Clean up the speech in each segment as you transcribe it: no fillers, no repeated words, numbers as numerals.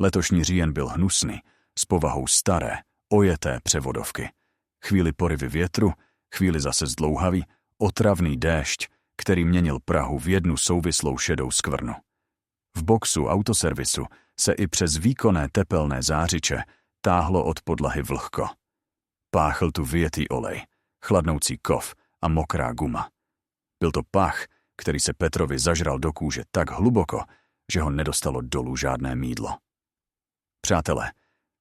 Letošní říjen byl hnusný, s povahou staré, ojeté převodovky. Chvíli porivy větru, chvíli zase zdlouhavý, otravný déšť, který měnil Prahu v jednu souvislou šedou skvrnu. V boxu autoservisu se i přes výkonné tepelné zářiče táhlo od podlahy vlhko. Páchl tu vyjetý olej, chladnoucí kov a mokrá guma. Byl to pach, který se Petrovi zažral do kůže tak hluboko, že ho nedostalo dolů žádné mýdlo. Přátelé,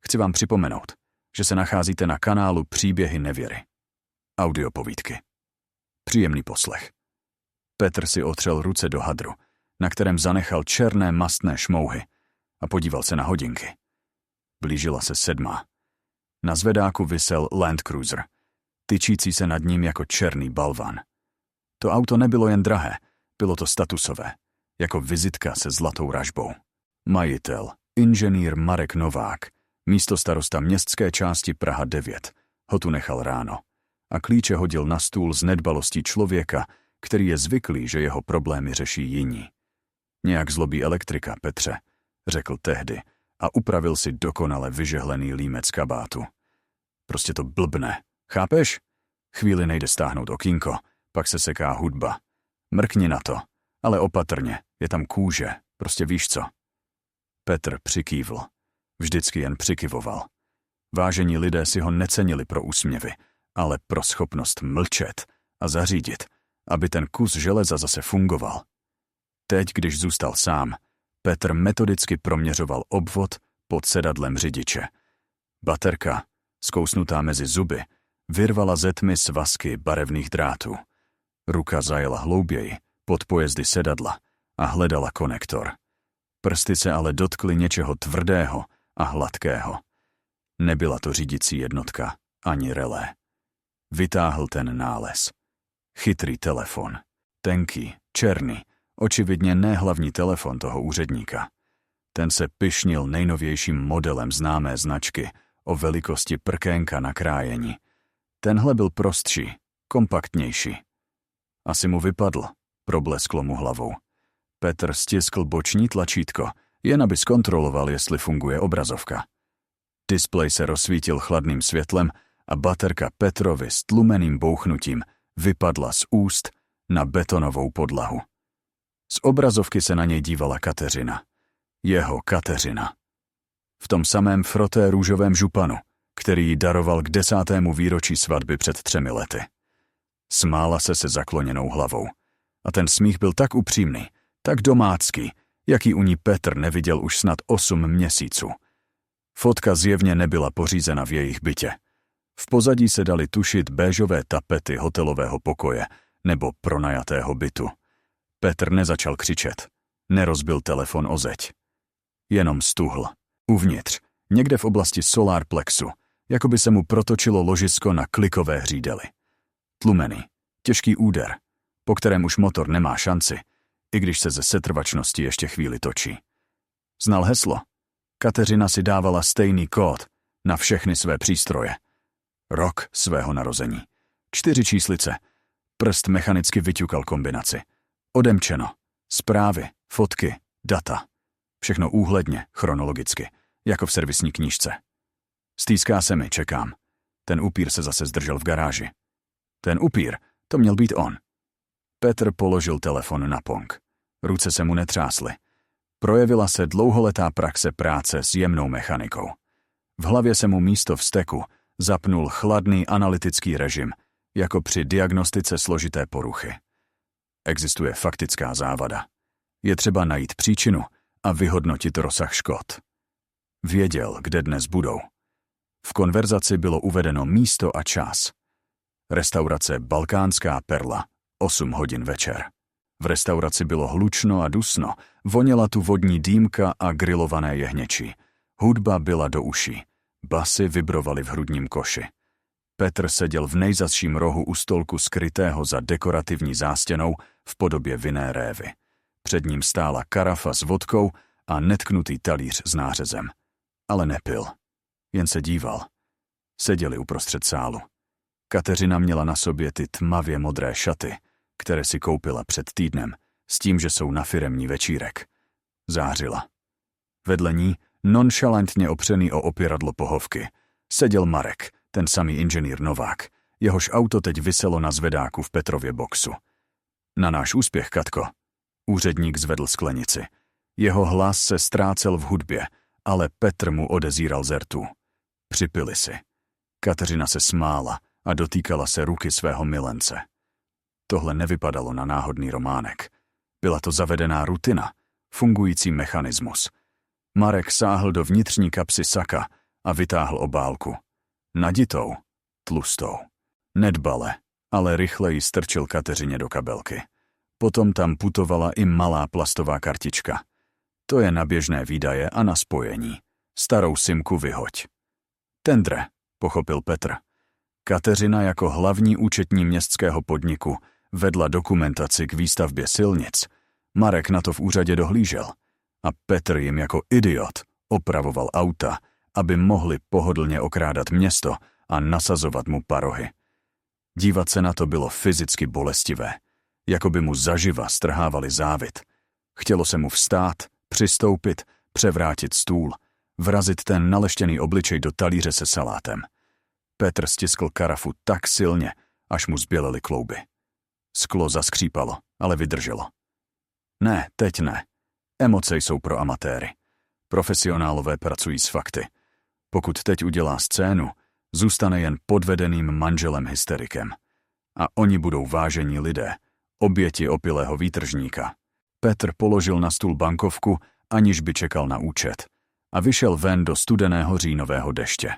chci vám připomenout, že se nacházíte na kanálu Příběhy nevěry. Audiopovídky. Příjemný poslech. Petr si otřel ruce do hadru, na kterém zanechal černé mastné šmouhy, a podíval se na hodinky. Blížila se 7. Na zvedáku visel Land Cruiser, tyčící se nad ním jako černý balvan. To auto nebylo jen drahé, bylo to statusové, jako vizitka se zlatou ražbou. Majitel, inženýr Marek Novák, místostarosta městské části Praha 9, ho tu nechal ráno a klíče hodil na stůl s nedbalostí člověka, který je zvyklý, že jeho problémy řeší jiní. Nějak zlobí elektrika, Petře, řekl tehdy a upravil si dokonale vyžehlený límec kabátu. Prostě to blbne, chápeš? Chvíli nejde stáhnout okýnko, pak se seká hudba. Mrkni na to, ale opatrně, je tam kůže, prostě víš co. Petr přikývl. Vždycky jen přikyvoval. Vážení lidé si ho necenili pro úsměvy, ale pro schopnost mlčet a zařídit, aby ten kus železa zase fungoval. Teď, když zůstal sám, Petr metodicky proměřoval obvod pod sedadlem řidiče. Baterka, zkousnutá mezi zuby, vyrvala ze tmy svazky barevných drátů. Ruka zajela hlouběji, pod pojezdy sedadla a hledala konektor. Prsty se ale dotkly něčeho tvrdého a hladkého. Nebyla to řídicí jednotka, ani relé. Vytáhl ten nález. Chytrý telefon. Tenký, černý, očividně ne hlavní telefon toho úředníka. Ten se pyšnil nejnovějším modelem známé značky o velikosti prkénka na krájení. Tenhle byl prostší, kompaktnější. Asi mu vypadl, problesklo mu hlavou. Petr stiskl boční tlačítko, jen aby zkontroloval, jestli funguje obrazovka. Displej se rozsvítil chladným světlem a baterka Petrovi s tlumeným bouchnutím vypadla z úst na betonovou podlahu. Z obrazovky se na něj dívala Kateřina. Jeho Kateřina. V tom samém froté růžovém županu, který jí daroval k 10. výročí svatby před 3 lety. Smála se zakloněnou hlavou. A ten smích byl tak upřímný, tak domácký, jaký u ní Petr neviděl už snad 8 měsíců. Fotka zjevně nebyla pořízena v jejich bytě. V pozadí se daly tušit béžové tapety hotelového pokoje nebo pronajatého bytu. Petr nezačal křičet. Nerozbil telefon o zeď. Jenom stuhl. Uvnitř, někde v oblasti solar plexu, jako by se mu protočilo ložisko na klikové hřídeli. Tlumený, těžký úder, po kterém už motor nemá šanci, i když se ze setrvačnosti ještě chvíli točí. Znal heslo. Kateřina si dávala stejný kód na všechny své přístroje. Rok svého narození. 4 číslice. Prst mechanicky vyťukal kombinaci. Odemčeno. Zprávy, fotky, data. Všechno úhledně, chronologicky, jako v servisní knížce. Stýská se mi, čekám. Ten upír se zase zdržel v garáži. Ten upír, to měl být on. Petr položil telefon na pong. Ruce se mu netřásly. Projevila se dlouholetá praxe práce s jemnou mechanikou. V hlavě se mu místo vzteku zapnul chladný analytický režim, jako při diagnostice složité poruchy. Existuje faktická závada. Je třeba najít příčinu a vyhodnotit rozsah škod. Věděl, kde dnes budou. V konverzaci bylo uvedeno místo a čas. Restaurace Balkánská perla, 8 hodin večer. V restauraci bylo hlučno a dusno, voněla tu vodní dýmka a grilované jehněčí. Hudba byla do uší, basy vibrovaly v hrudním koši. Petr seděl v nejzazším rohu u stolku skrytého za dekorativní zástěnou v podobě vinné révy. Před ním stála karafa s vodkou a netknutý talíř s nářezem. Ale nepil, jen se díval. Seděli uprostřed sálu. Kateřina měla na sobě ty tmavě modré šaty, které si koupila před týdnem, s tím, že jsou na firemní večírek. Zářila. Vedle ní, Nonšalantně opřený o opěradlo pohovky, seděl Marek, ten samý inženýr Novák, jehož auto teď viselo na zvedáku v Petrově boxu. Na náš úspěch, Katko. Úředník zvedl sklenici. Jeho hlas se ztrácel v hudbě, ale Petr mu odezíral ze rtů. Připili si. Kateřina se smála a dotýkala se ruky svého milence. Tohle nevypadalo na náhodný románek. Byla to zavedená rutina, fungující mechanismus. Marek sáhl do vnitřní kapsy saka a vytáhl obálku. Naditou, tlustou. Nedbale, ale rychle ji strčil Kateřině do kabelky. Potom tam putovala i malá plastová kartička. To je na běžné výdaje a na spojení. Starou simku vyhoď. Tendre, pochopil Petr. Kateřina jako hlavní účetní městského podniku vedla dokumentaci k výstavbě silnic. Marek na to v úřadě dohlížel. A Petr jim jako idiot opravoval auta, aby mohli pohodlně okrádat město a nasazovat mu parohy. Dívat se na to bylo fyzicky bolestivé, jako by mu zaživa strhávali závit. Chtělo se mu vstát, přistoupit, převrátit stůl, vrazit ten naleštěný obličej do talíře se salátem. Petr stiskl karafu tak silně, až mu zbělely klouby. Sklo zaskřípalo, ale vydrželo. Ne, teď ne. Emoce jsou pro amatéry. Profesionálové pracují s fakty. Pokud teď udělá scénu, zůstane jen podvedeným manželem hysterikem. A oni budou vážení lidé, oběti opilého výtržníka. Petr položil na stůl bankovku, aniž by čekal na účet, a vyšel ven do studeného říjnového deště.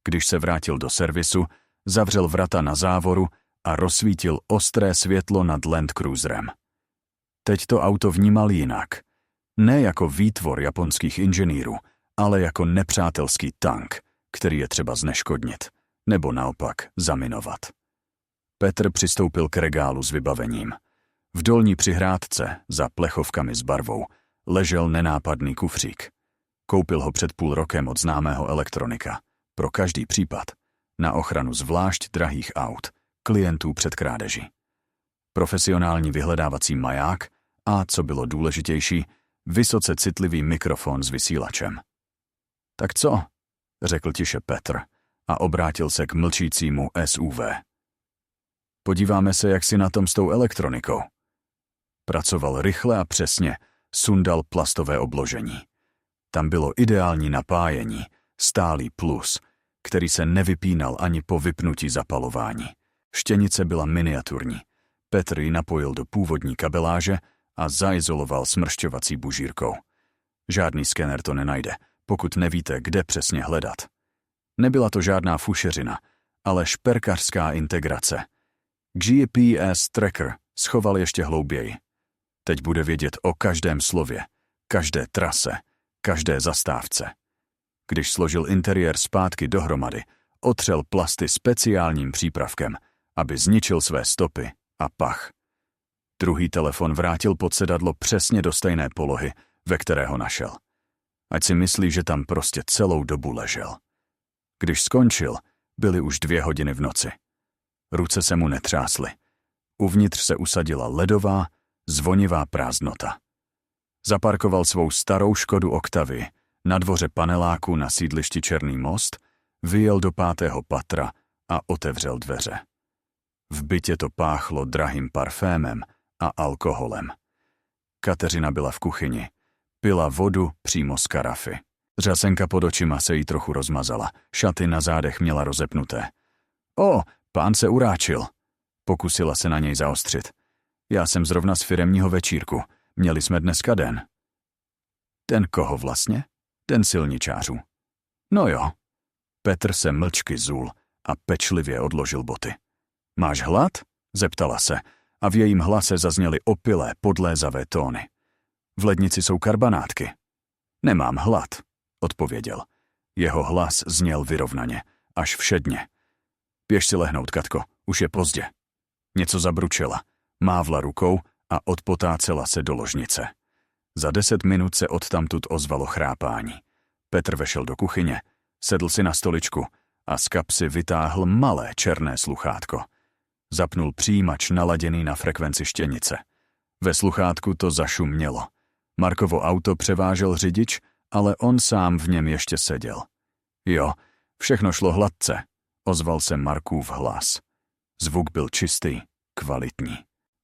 Když se vrátil do servisu, zavřel vrata na závoru a rozsvítil ostré světlo nad Land Cruiserem. Teď to auto vnímal jinak. Ne jako výtvor japonských inženýrů, ale jako nepřátelský tank, který je třeba zneškodnit, nebo naopak zaminovat. Petr přistoupil k regálu s vybavením. V dolní přihrádce, za plechovkami s barvou, ležel nenápadný kufřík. Koupil ho před půl rokem od známého elektronika. Pro každý případ. Na ochranu zvlášť drahých aut, klientů před krádeží. Profesionální vyhledávací maják a, co bylo důležitější, vysoce citlivý mikrofon s vysílačem. Tak co? Řekl tiše Petr a obrátil se k mlčícímu SUV. Podíváme se, jak si na tom s tou elektronikou. Pracoval rychle a přesně, sundal plastové obložení. Tam bylo ideální napájení, stálý plus, který se nevypínal ani po vypnutí zapalování. Štěnice byla miniaturní. Petr ji napojil do původní kabeláže a zaizoloval smršťovací bužírkou. Žádný skener to nenajde, pokud nevíte, kde přesně hledat. Nebyla to žádná fušeřina, ale šperkařská integrace. GPS tracker schoval ještě hlouběji. Teď bude vědět o každém slově, každé trase, každé zastávce. Když složil interiér zpátky dohromady, otřel plasty speciálním přípravkem, aby zničil své stopy a pach. Druhý telefon vrátil pod sedadlo přesně do stejné polohy, ve které ho našel. Ať si myslí, že tam prostě celou dobu ležel. Když skončil, byly už 2 hodiny v noci. Ruce se mu netřásly. Uvnitř se usadila ledová, zvonivá prázdnota. Zaparkoval svou starou Škodu Octavii na dvoře paneláku na sídlišti Černý most, vyjel do 5. patra a otevřel dveře. V bytě to páchlo drahým parfémem a alkoholem. Kateřina byla v kuchyni. Pila vodu přímo z karafy. Řasenka pod očima se jí trochu rozmazala, šaty na zádech měla rozepnuté. O, pán se uráčil. Pokusila se na něj zaostřit. Já jsem zrovna z firemního večírku. Měli jsme dneska den. Den koho vlastně? Den silničářů. No jo. Petr se mlčky zul a pečlivě odložil boty. Máš hlad? Zeptala se a v jejím hlase zazněly opilé, podlézavé tóny. V lednici jsou karbanátky. Nemám hlad, odpověděl. Jeho hlas zněl vyrovnaně, až všedně. Běž si lehnout, Katko, už je pozdě. Něco zabručela, mávla rukou a odpotácela se do ložnice. Za 10 minut se odtamtud ozvalo chrápání. Petr vešel do kuchyně, sedl si na stoličku a z kapsy vytáhl malé černé sluchátko. Zapnul přijímač naladěný na frekvenci štěnice. Ve sluchátku to zašumělo. Markovo auto převážel řidič ale on sám v něm ještě seděl. Jo, všechno šlo hladce, ozval se Markův hlas. Zvuk byl čistý, kvalitní.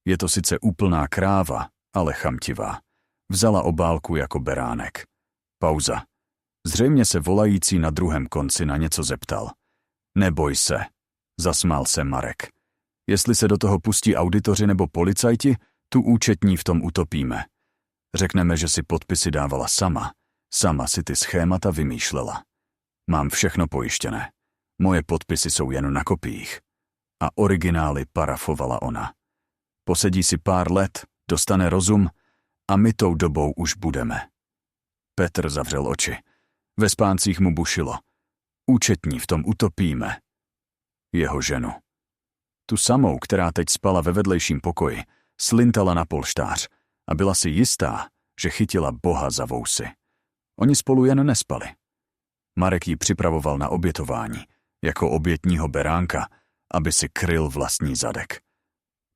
Je to sice úplná kráva, ale chamtivá. Vzala obálku jako beránek. Pauza. Zřejmě se volající na druhém konci na něco zeptal. Neboj se, zasmál se Marek. Jestli se do toho pustí auditoři nebo policajti, tu účetní v tom utopíme. Řekneme, že si podpisy dávala sama. Sama si ty schémata vymýšlela. Mám všechno pojištěné. Moje podpisy jsou jen na kopiích. A originály parafovala ona. Posedí si pár let, dostane rozum a my tou dobou už budeme. Petr zavřel oči. Ve spáncích mu bušilo. Účetní v tom utopíme. Jeho ženu. Tu samou, která teď spala ve vedlejším pokoji, slintala na polštář a byla si jistá, že chytila Boha za vousy. Oni spolu jen nespali. Marek ji připravoval na obětování, jako obětního beránka, aby si kryl vlastní zadek.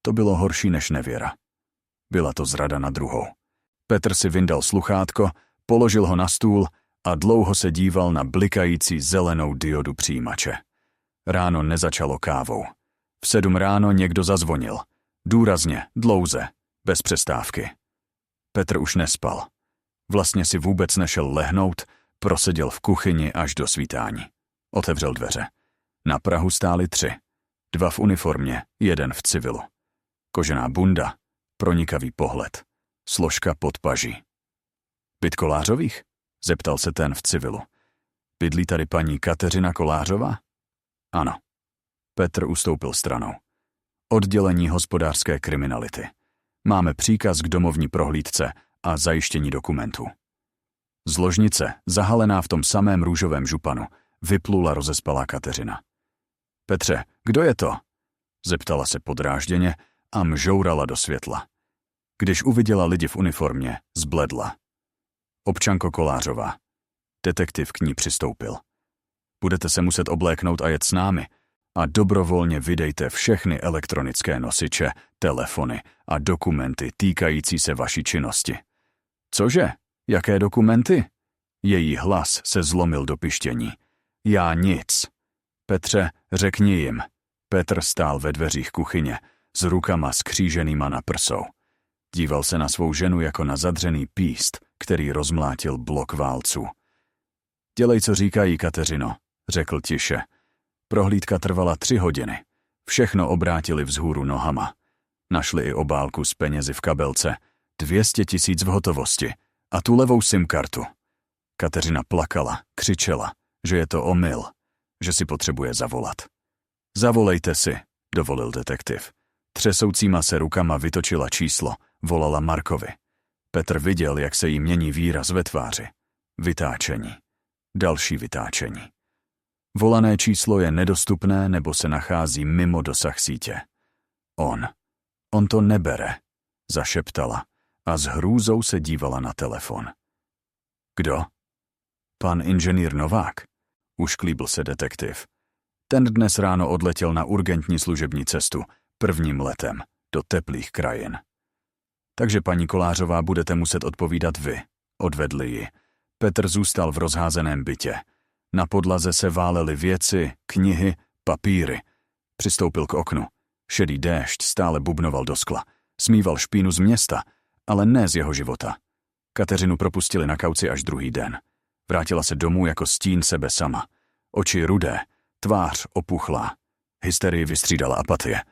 To bylo horší než nevěra. Byla to zrada na druhou. Petr si vyndal sluchátko, položil ho na stůl a dlouho se díval na blikající zelenou diodu přijímače. Ráno nezačalo kávou. V 7 ráno někdo zazvonil. Důrazně, dlouze, bez přestávky. Petr už nespal. Vlastně si vůbec nešel lehnout, proseděl v kuchyni až do svítání. Otevřel dveře. Na prahu stáli 3. 2 v uniformě, 1 v civilu. Kožená bunda, pronikavý pohled, složka pod paží. Byt Kolářových? Zeptal se ten v civilu. Bydlí tady paní Kateřina Kolářová? Ano. Petr ustoupil stranou. Oddělení hospodářské kriminality. Máme příkaz k domovní prohlídce a zajištění dokumentů. Z ložnice, zahalená v tom samém růžovém županu, vyplula rozespalá Kateřina. Petře, kdo je to? Zeptala se podrážděně a mžourala do světla. Když uviděla lidi v uniformě, zbledla. Občanko Kolářová. Detektiv k ní přistoupil. Budete se muset obléknout a jet s námi a dobrovolně vydejte všechny elektronické nosiče, telefony a dokumenty týkající se vaší činnosti. Cože? Jaké dokumenty? Její hlas se zlomil do pištění. Já nic. Petře, řekni jim. Petr stál ve dveřích kuchyně, s rukama skříženýma na prsou. Díval se na svou ženu jako na zadřený píst, který rozmlátil blok válců. Dělej, co říkají, Kateřino, řekl tiše. Prohlídka trvala 3 hodiny. Všechno obrátili vzhůru nohama. Našli i obálku s penězi v kabelce, 200 000 v hotovosti a tu levou SIM-kartu. Kateřina plakala, křičela, že je to omyl, že si potřebuje zavolat. Zavolejte si, dovolil detektiv. Třesoucíma se rukama vytočila číslo, volala Markovi. Petr viděl, jak se jí mění výraz ve tváři. Vytáčení. Další vytáčení. Volané číslo je nedostupné nebo se nachází mimo dosah sítě. On to nebere, zašeptala a s hrůzou se dívala na telefon. Kdo? Pan inženýr Novák, ušklíbl se detektiv. Ten dnes ráno odletěl na urgentní služební cestu, 1. letem, do teplých krajin. Takže paní Kolářová budete muset odpovídat vy, odvedli ji. Petr zůstal v rozházeném bytě. Na podlaze se válely věci, knihy, papíry. Přistoupil k oknu. Šedý déšť stále bubnoval do skla. Smíval špínu z města, ale ne z jeho života. Kateřinu propustili na kauci až druhý den. Vrátila se domů jako stín sebe sama. Oči rudé, tvář opuchlá. Hysterii vystřídala apatie.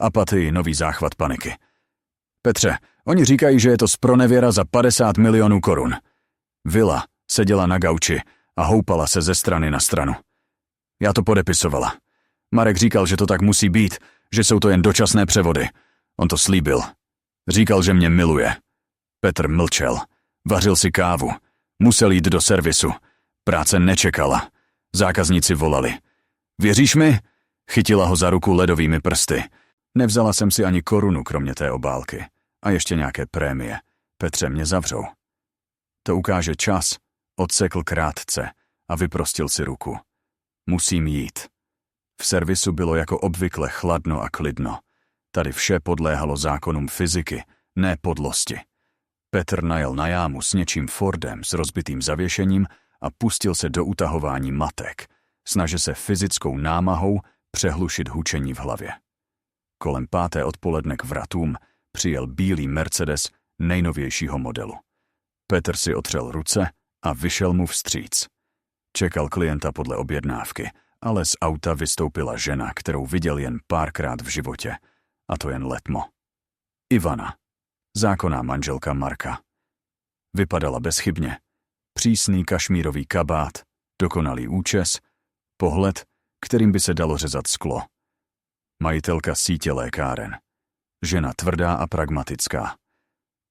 Apatii nový záchvat paniky. Petře, oni říkají, že je to zpronevěra za 50 milionů korun. Vila seděla na gauči a houpala se ze strany na stranu. Já to podepisovala. Marek říkal, že to tak musí být, že jsou to jen dočasné převody. On to slíbil. Říkal, že mě miluje. Petr mlčel. Vařil si kávu. Musel jít do servisu. Práce nečekala. Zákazníci volali. Věříš mi? Chytila ho za ruku ledovými prsty. Nevzala jsem si ani korunu, kromě té obálky. A ještě nějaké prémie. Petře, mě zavřou. To ukáže čas, odsekl krátce a vyprostil si ruku. Musím jít. V servisu bylo jako obvykle chladno a klidno. Tady vše podléhalo zákonům fyziky, ne podlosti. Petr najel na jámu s něčím Fordem s rozbitým zavěšením a pustil se do utahování matek, snaže se fyzickou námahou přehlušit hučení v hlavě. Kolem 5. odpoledne k vratům přijel bílý Mercedes nejnovějšího modelu. Petr si otřel ruce a vyšel mu vstříc. Čekal klienta podle objednávky, ale z auta vystoupila žena, kterou viděl jen párkrát v životě, a to jen letmo. Ivana, zákonná manželka Marka. Vypadala bezchybně. Přísný kašmírový kabát, dokonalý účes, pohled, kterým by se dalo řezat sklo. Majitelka sítě lékáren. Žena tvrdá a pragmatická.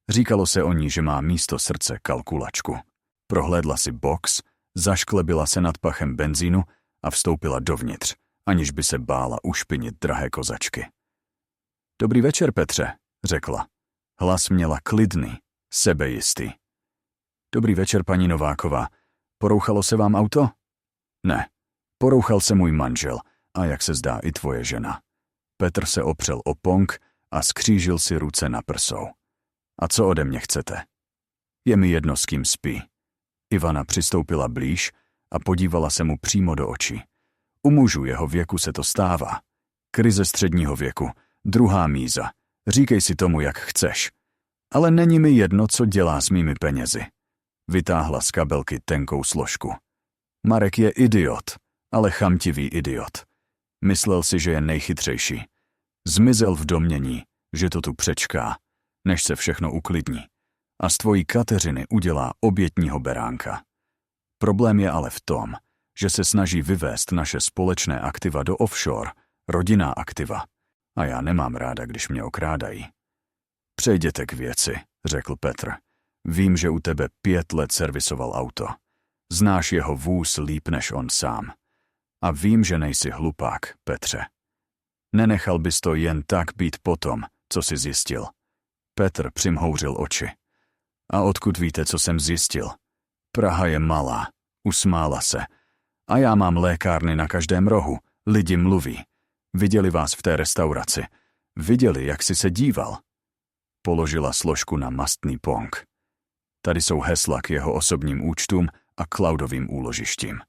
Říkalo se o ní, že má místo srdce kalkulačku. Prohlédla si box, zašklebila se nad pachem benzínu a vstoupila dovnitř, aniž by se bála ušpinit drahé kozačky. Dobrý večer, Petře, řekla. Hlas měla klidný, sebejistý. Dobrý večer, paní Nováková. Porouchalo se vám auto? Ne. Porouchal se můj manžel a jak se zdá i tvoje žena. Petr se opřel o ponk a skřížil si ruce na prsou. A co ode mě chcete? Je mi jedno, s kým spí. Ivana přistoupila blíž a podívala se mu přímo do očí. U mužů jeho věku se to stává. Krize středního věku, druhá míza. Říkej si tomu, jak chceš. Ale není mi jedno, co dělá s mými penězi. Vytáhla z kabelky tenkou složku. Marek je idiot, ale chamtivý idiot. Myslel si, že je nejchytřejší. Zmizel v domnění, že to tu přečká, než se všechno uklidní. A z tvojí Kateřiny udělá obětního beránka. Problém je ale v tom, že se snaží vyvést naše společné aktiva do offshore, rodinná aktiva. A já nemám ráda, když mě okrádají. Přejděte k věci, řekl Petr. Vím, že u tebe 5 let servisoval auto. Znáš jeho vůz líp než on sám. A vím, že nejsi hlupák, Petře. Nenechal bys to jen tak být potom, co jsi zjistil. Petr přimhouřil oči. A odkud víte, co jsem zjistil? Praha je malá, usmála se. A já mám lékárny na každém rohu, lidi mluví. Viděli vás v té restauraci. Viděli, jak jsi se díval. Položila složku na mastný pong. Tady jsou hesla k jeho osobním účtům a cloudovým úložištím.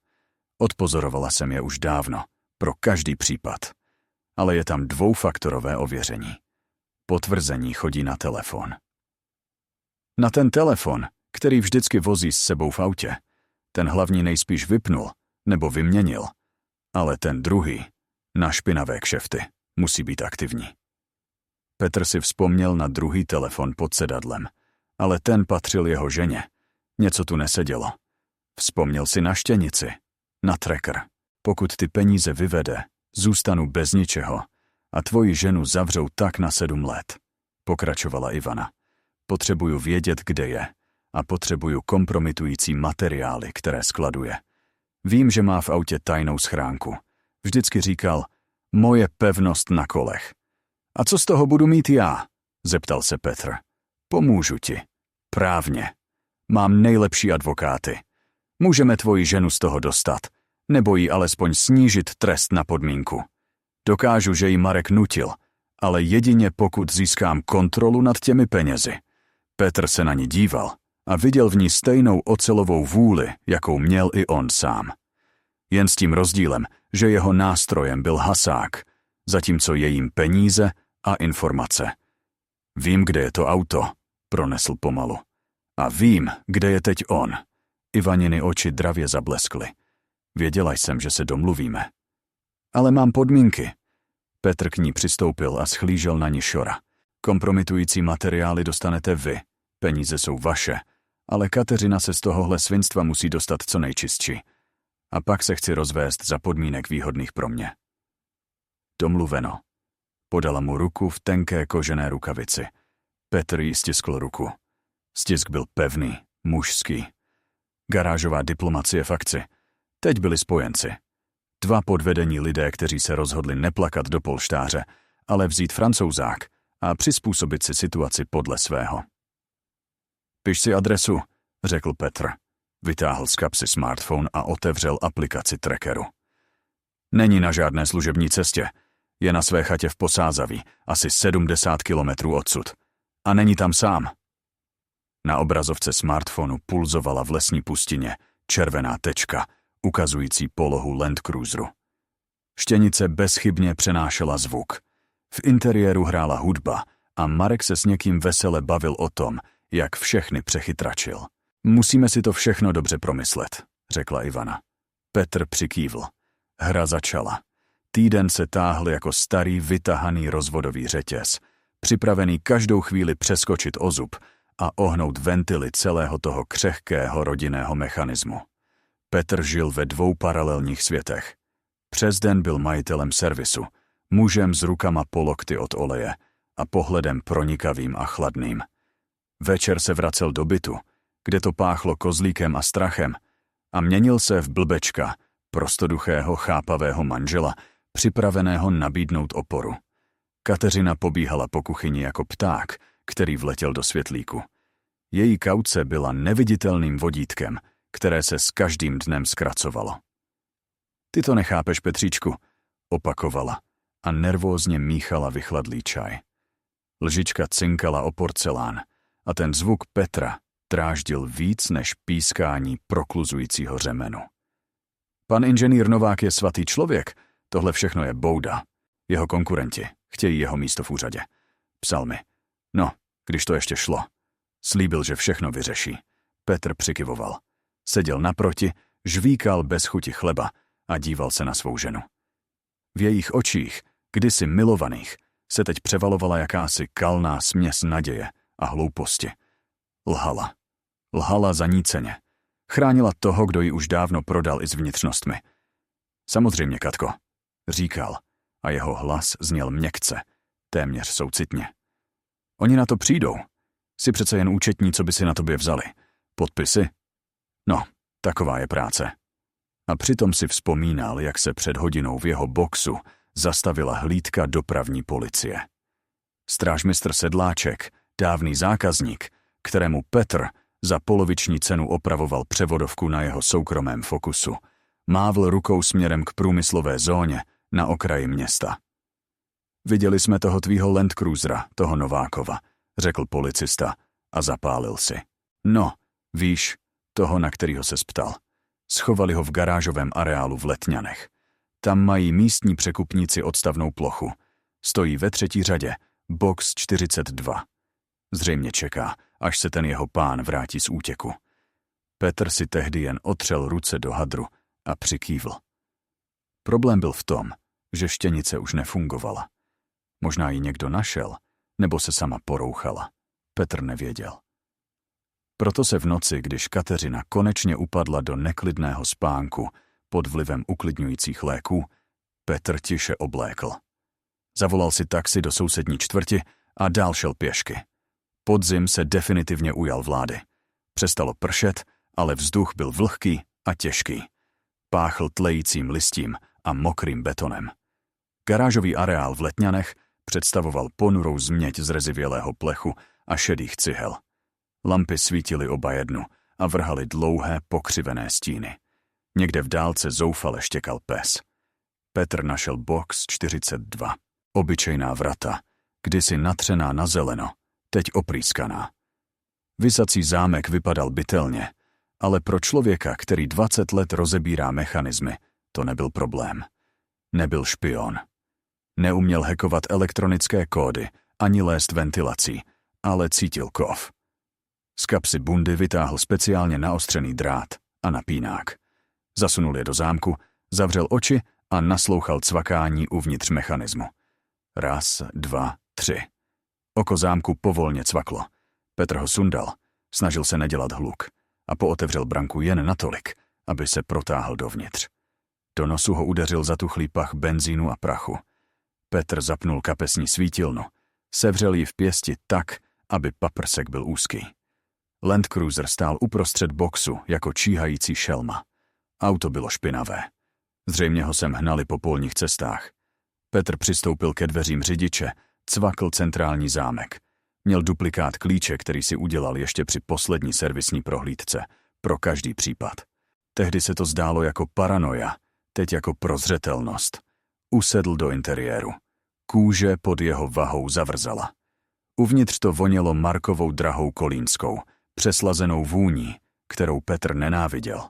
Odpozorovala jsem je už dávno, pro každý případ. Ale je tam 2faktorové ověření. Potvrzení chodí na telefon. Na ten telefon, který vždycky vozí s sebou v autě, ten hlavní nejspíš vypnul nebo vyměnil, ale ten druhý, na špinavé kšefty, musí být aktivní. Petr si vzpomněl na druhý telefon pod sedadlem, ale ten patřil jeho ženě. Něco tu nesedělo. Vzpomněl si na štěnici, na tracker. Pokud ty peníze vyvede, zůstanu bez ničeho a tvoji ženu zavřou tak na 7 let. Pokračovala Ivana. Potřebuju vědět, kde je a potřebuju kompromitující materiály, které skladuje. Vím, že má v autě tajnou schránku. Vždycky říkal, moje pevnost na kolech. A co z toho budu mít já? Zeptal se Petr. Pomůžu ti. Právně. Mám nejlepší advokáty. Můžeme tvoji ženu z toho dostat, nebo jí alespoň snížit trest na podmínku. Dokážu, že jí Marek nutil, ale jedině pokud získám kontrolu nad těmi penězi. Petr se na ní díval a viděl v ní stejnou ocelovou vůli, jakou měl i on sám. Jen s tím rozdílem, že jeho nástrojem byl hasák, zatímco jejím peníze a informace. Vím, kde je to auto, pronesl pomalu. A vím, kde je teď on. Ivaniny oči dravě zableskly. Věděla jsem, že se domluvíme. Ale mám podmínky. Petr k ní přistoupil a schlížel na ní šora. Kompromitující materiály dostanete vy. Peníze jsou vaše. Ale Kateřina se z tohohle svinstva musí dostat co nejčistší. A pak se chci rozvést za podmínek výhodných pro mě. Domluveno. Podala mu ruku v tenké kožené rukavici. Petr jí stiskl ruku. Stisk byl pevný, mužský. Garážová diplomacie v akci. Teď byli spojenci. 2 podvedení lidé, kteří se rozhodli neplakat do polštáře, ale vzít Francouzák a přizpůsobit si situaci podle svého. Piš si adresu, řekl Petr. Vytáhl z kapsy smartphone a otevřel aplikaci trackeru. Není na žádné služební cestě. Je na své chatě v Posázaví, asi 70 kilometrů odsud. A není tam sám. Na obrazovce smartphonu pulzovala v lesní pustině červená tečka, ukazující polohu Land Cruiseru. Štěnice bezchybně přenášela zvuk. V interiéru hrála hudba a Marek se s někým vesele bavil o tom, jak všechny přechytračil. Musíme si to všechno dobře promyslet, řekla Ivana. Petr přikývl. Hra začala. Týden se táhl jako starý vytahaný rozvodový řetěz, připravený každou chvíli přeskočit o zub a ohnout ventily celého toho křehkého rodinného mechanismu. Petr žil ve 2 paralelních světech. Přes den byl majitelem servisu, mužem s rukama po lokty od oleje a pohledem pronikavým a chladným. Večer se vracel do bytu, kde to páchlo kozlíkem a strachem, a měnil se v blbečka, prostoduchého chápavého manžela, připraveného nabídnout oporu. Kateřina pobíhala po kuchyni jako pták, který vletěl do světlíku. Její kauce byla neviditelným vodítkem, které se s každým dnem zkracovalo. Ty to nechápeš, Petříčku, opakovala a nervózně míchala vychladlý čaj. Lžička cinkala o porcelán a ten zvuk Petra dráždil víc než pískání prokluzujícího řemenu. Pan inženýr Novák je svatý člověk, tohle všechno je bouda. Jeho konkurenti chtějí jeho místo v úřadě. Psal mi. No, když to ještě šlo. Slíbil, že všechno vyřeší. Petr přikyvoval. Seděl naproti, žvíkal bez chuti chleba a díval se na svou ženu. V jejich očích, kdysi milovaných, se teď převalovala jakási kalná směs naděje a hlouposti. Lhala. Lhala zaníceně. Chránila toho, kdo ji už dávno prodal i s vnitřnostmi. Samozřejmě, Katko, říkal, a jeho hlas zněl měkce, téměř soucitně. Oni na to přijdou. Jsi přece jen účetní, co by si na tobě vzali. Podpisy? No, taková je práce. A přitom si vzpomínal, jak se před hodinou v jeho boxu zastavila hlídka dopravní policie. Strážmistr Sedláček, dávný zákazník, kterému Petr za poloviční cenu opravoval převodovku na jeho soukromém Focusu, mávl rukou směrem k průmyslové zóně na okraji města. Viděli jsme toho tvýho Land Cruisera, toho Novákova, řekl policista a zapálil si. No, víš, toho, na kterýho se ptal. Schovali ho v garážovém areálu v Letňanech. Tam mají místní překupníci odstavnou plochu. Stojí ve 3. řadě, box 42. Zřejmě čeká, až se ten jeho pán vrátí z útěku. Petr si tehdy jen otřel ruce do hadru a přikývl. Problém byl v tom, že štěnice už nefungovala. Možná ji někdo našel, nebo se sama porouchala. Petr nevěděl. Proto se v noci, když Kateřina konečně upadla do neklidného spánku pod vlivem uklidňujících léků, Petr tiše oblékl. Zavolal si taxi do sousední čtvrti a dál šel pěšky. Podzim se definitivně ujal vlády. Přestalo pršet, ale vzduch byl vlhký a těžký. Páchl tlejícím listím a mokrým betonem. Garážový areál v Letňanech představoval ponurou změť z rezivělého plechu a šedých cihel. Lampy svítily oba jednu a vrhaly dlouhé, pokřivené stíny. Někde v dálce zoufale štěkal pes. Petr našel box 42. Obyčejná vrata, kdysi natřená na zeleno, teď oprýskaná. Visací zámek vypadal bytelně, ale pro člověka, který 20 let rozebírá mechanismy, to nebyl problém. Nebyl špion. Neuměl hackovat elektronické kódy ani lézt ventilací, ale cítil kov. Z kapsy bundy vytáhl speciálně naostřený drát a napínák. Zasunul je do zámku, zavřel oči a naslouchal cvakání uvnitř mechanismu. 1, 2, 3. Oko zámku povolně cvaklo. Petr ho sundal, snažil se nedělat hluk a pootevřel branku jen natolik, aby se protáhl dovnitř. Do nosu ho udeřil zatuchlý pach benzínu a prachu. Petr zapnul kapesní svítilnu, sevřel ji v pěsti tak, aby paprsek byl úzký. Land Cruiser stál uprostřed boxu jako číhající šelma. Auto bylo špinavé. Zřejmě ho sem hnali po polních cestách. Petr přistoupil ke dveřím řidiče, cvakl centrální zámek. Měl duplikát klíče, který si udělal ještě při poslední servisní prohlídce, pro každý případ. Tehdy se to zdálo jako paranoja, teď jako prozřetelnost. Usedl do interiéru. Kůže pod jeho vahou zavrzala. Uvnitř to vonělo Markovou drahou kolínskou, přeslazenou vůní, kterou Petr nenáviděl.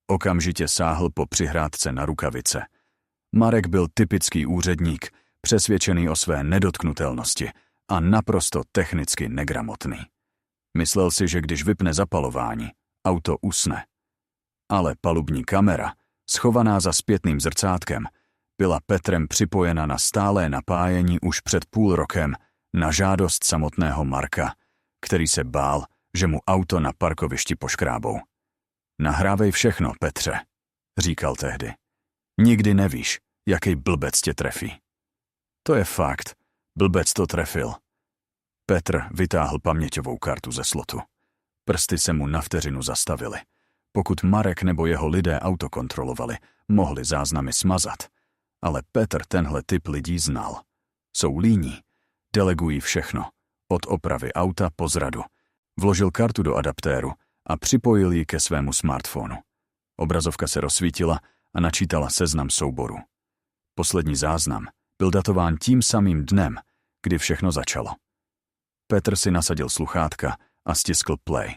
Okamžitě sáhl po přihrádce na rukavice. Marek byl typický úředník, přesvědčený o své nedotknutelnosti a naprosto technicky negramotný. Myslel si, že když vypne zapalování, auto usne. Ale palubní kamera, schovaná za zpětným zrcátkem, byla Petrem připojena na stálé napájení už před půl rokem na žádost samotného Marka, který se bál, že mu auto na parkovišti poškrábou. Nahrávej všechno, Petře, říkal tehdy. Nikdy nevíš, jaký blbec tě trefí. To je fakt, blbec to trefil. Petr vytáhl paměťovou kartu ze slotu. Prsty se mu na vteřinu zastavily. Pokud Marek nebo jeho lidé auto kontrolovali, mohli záznamy smazat. Ale Petr tenhle typ lidí znal. Jsou líní, delegují všechno, od opravy auta po zradu. Vložil kartu do adaptéru a připojil ji ke svému smartphonu. Obrazovka se rozsvítila a načítala seznam souborů. Poslední záznam byl datován tím samým dnem, kdy všechno začalo. Petr si nasadil sluchátka a stiskl play.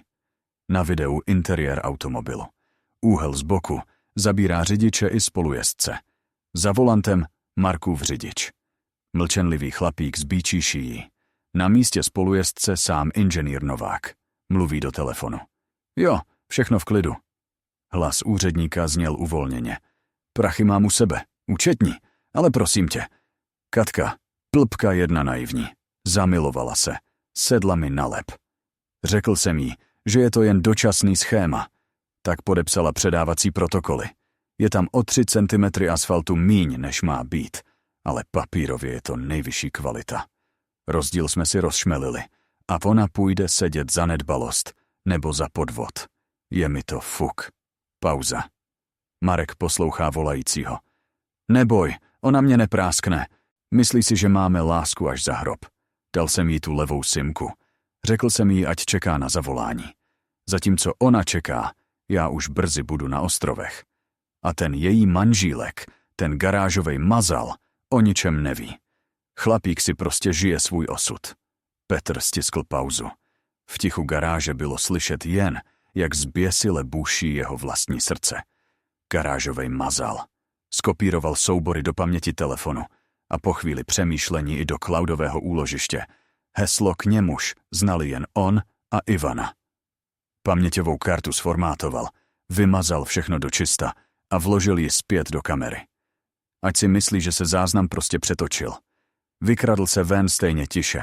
Na videu interiér automobilu. Úhel z boku zabírá řidiče i spolujezdce. Za volantem Markův řidič. Mlčenlivý chlapík s býčí šíjí. Na místě spolujezdce sám inženýr Novák. Mluví do telefonu. Jo, všechno v klidu. Hlas úředníka zněl uvolněně. Prachy mám u sebe, účetní, ale prosím tě. Katka, plpka jedna naivní. Zamilovala se. Sedla mi na lep. Řekl jsem jí, že je to jen dočasný schéma. Tak podepsala předávací protokoly. Je tam o 3 cm asfaltu míň, než má být, ale papírově je to nejvyšší kvalita. Rozdíl jsme si rozšmelili a ona půjde sedět za nedbalost nebo za podvod. Je mi to fuk. Pauza. Marek poslouchá volajícího. Neboj, ona mě nepráskne. Myslí si, že máme lásku až za hrob. Dal jsem jí tu levou simku. Řekl jsem jí, ať čeká na zavolání. Zatímco ona čeká, já už brzy budu na ostrovech. A ten její manžílek, ten garážovej mazal, o ničem neví. Chlapík si prostě žije svůj osud. Petr stiskl pauzu. V tichu garáže bylo slyšet jen, jak zběsile buší jeho vlastní srdce. Garážovej mazal. Skopíroval soubory do paměti telefonu a po chvíli přemýšlení i do cloudového úložiště. Heslo k němuž znali jen on a Ivana. Paměťovou kartu sformátoval, vymazal všechno do čista a vložil ji zpět do kamery. Ať si myslí, že se záznam prostě přetočil. Vykradl se ven stejně tiše.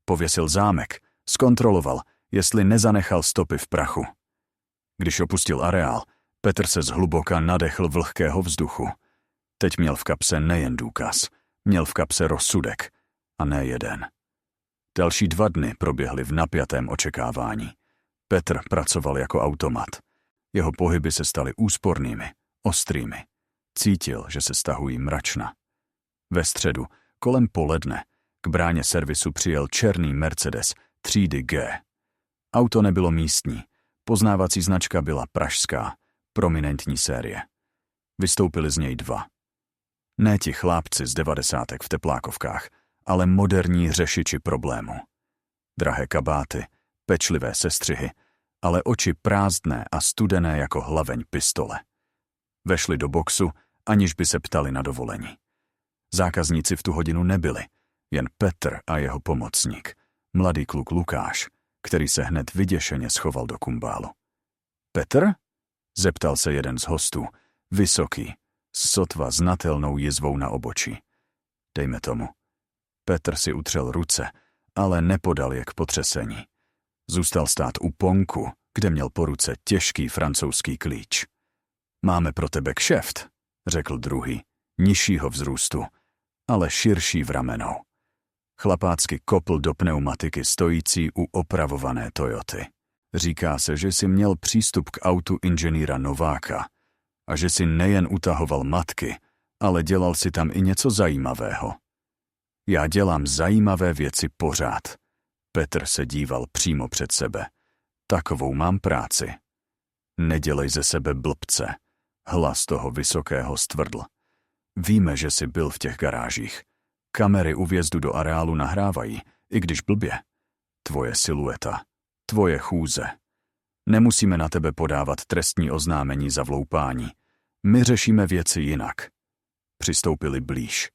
Pověsil zámek, zkontroloval, jestli nezanechal stopy v prachu. Když opustil areál, Petr se zhluboka nadechl vlhkého vzduchu. Teď měl v kapse nejen důkaz, měl v kapse rozsudek, a ne jeden. Další 2 dny proběhly v napjatém očekávání. Petr pracoval jako automat. Jeho pohyby se staly úspornými, ostrými. Cítil, že se stahují mračna. Ve středu, kolem poledne, k bráně servisu přijel černý Mercedes třídy G. Auto nebylo místní, poznávací značka byla pražská, prominentní série. Vystoupili z něj 2. Ne ti chlápci z 90. v teplákovkách, ale moderní řešiči problému. Drahé kabáty, pečlivé sestřihy, ale oči prázdné a studené jako hlaveň pistole. Vešli do boxu, aniž by se ptali na dovolení. Zákazníci v tu hodinu nebyli, jen Petr a jeho pomocník, mladý kluk Lukáš, který se hned vyděšeně schoval do kumbálu. Petr? Zeptal se jeden z hostů, vysoký, s sotva znatelnou jizvou na obočí. Dejme tomu. Petr si utřel ruce, ale nepodal je k potřesení. Zůstal stát u ponku, kde měl po ruce těžký francouzský klíč. Máme pro tebe kšeft, řekl druhý, nižšího vzrůstu, ale širší v ramenou. Chlapácky kopl do pneumatiky stojící u opravované Toyoty. Říká se, že si měl přístup k autu inženýra Nováka a že si nejen utahoval matky, ale dělal si tam i něco zajímavého. Já dělám zajímavé věci pořád. Petr se díval přímo před sebe. Takovou mám práci. Nedělej ze sebe blbce. Hlas toho vysokého stvrdl. Víme, že jsi byl v těch garážích. Kamery u vjezdu do areálu nahrávají, i když blbě. Tvoje silueta, tvoje chůze. Nemusíme na tebe podávat trestní oznámení za vloupání. My řešíme věci jinak. Přistoupili blíž.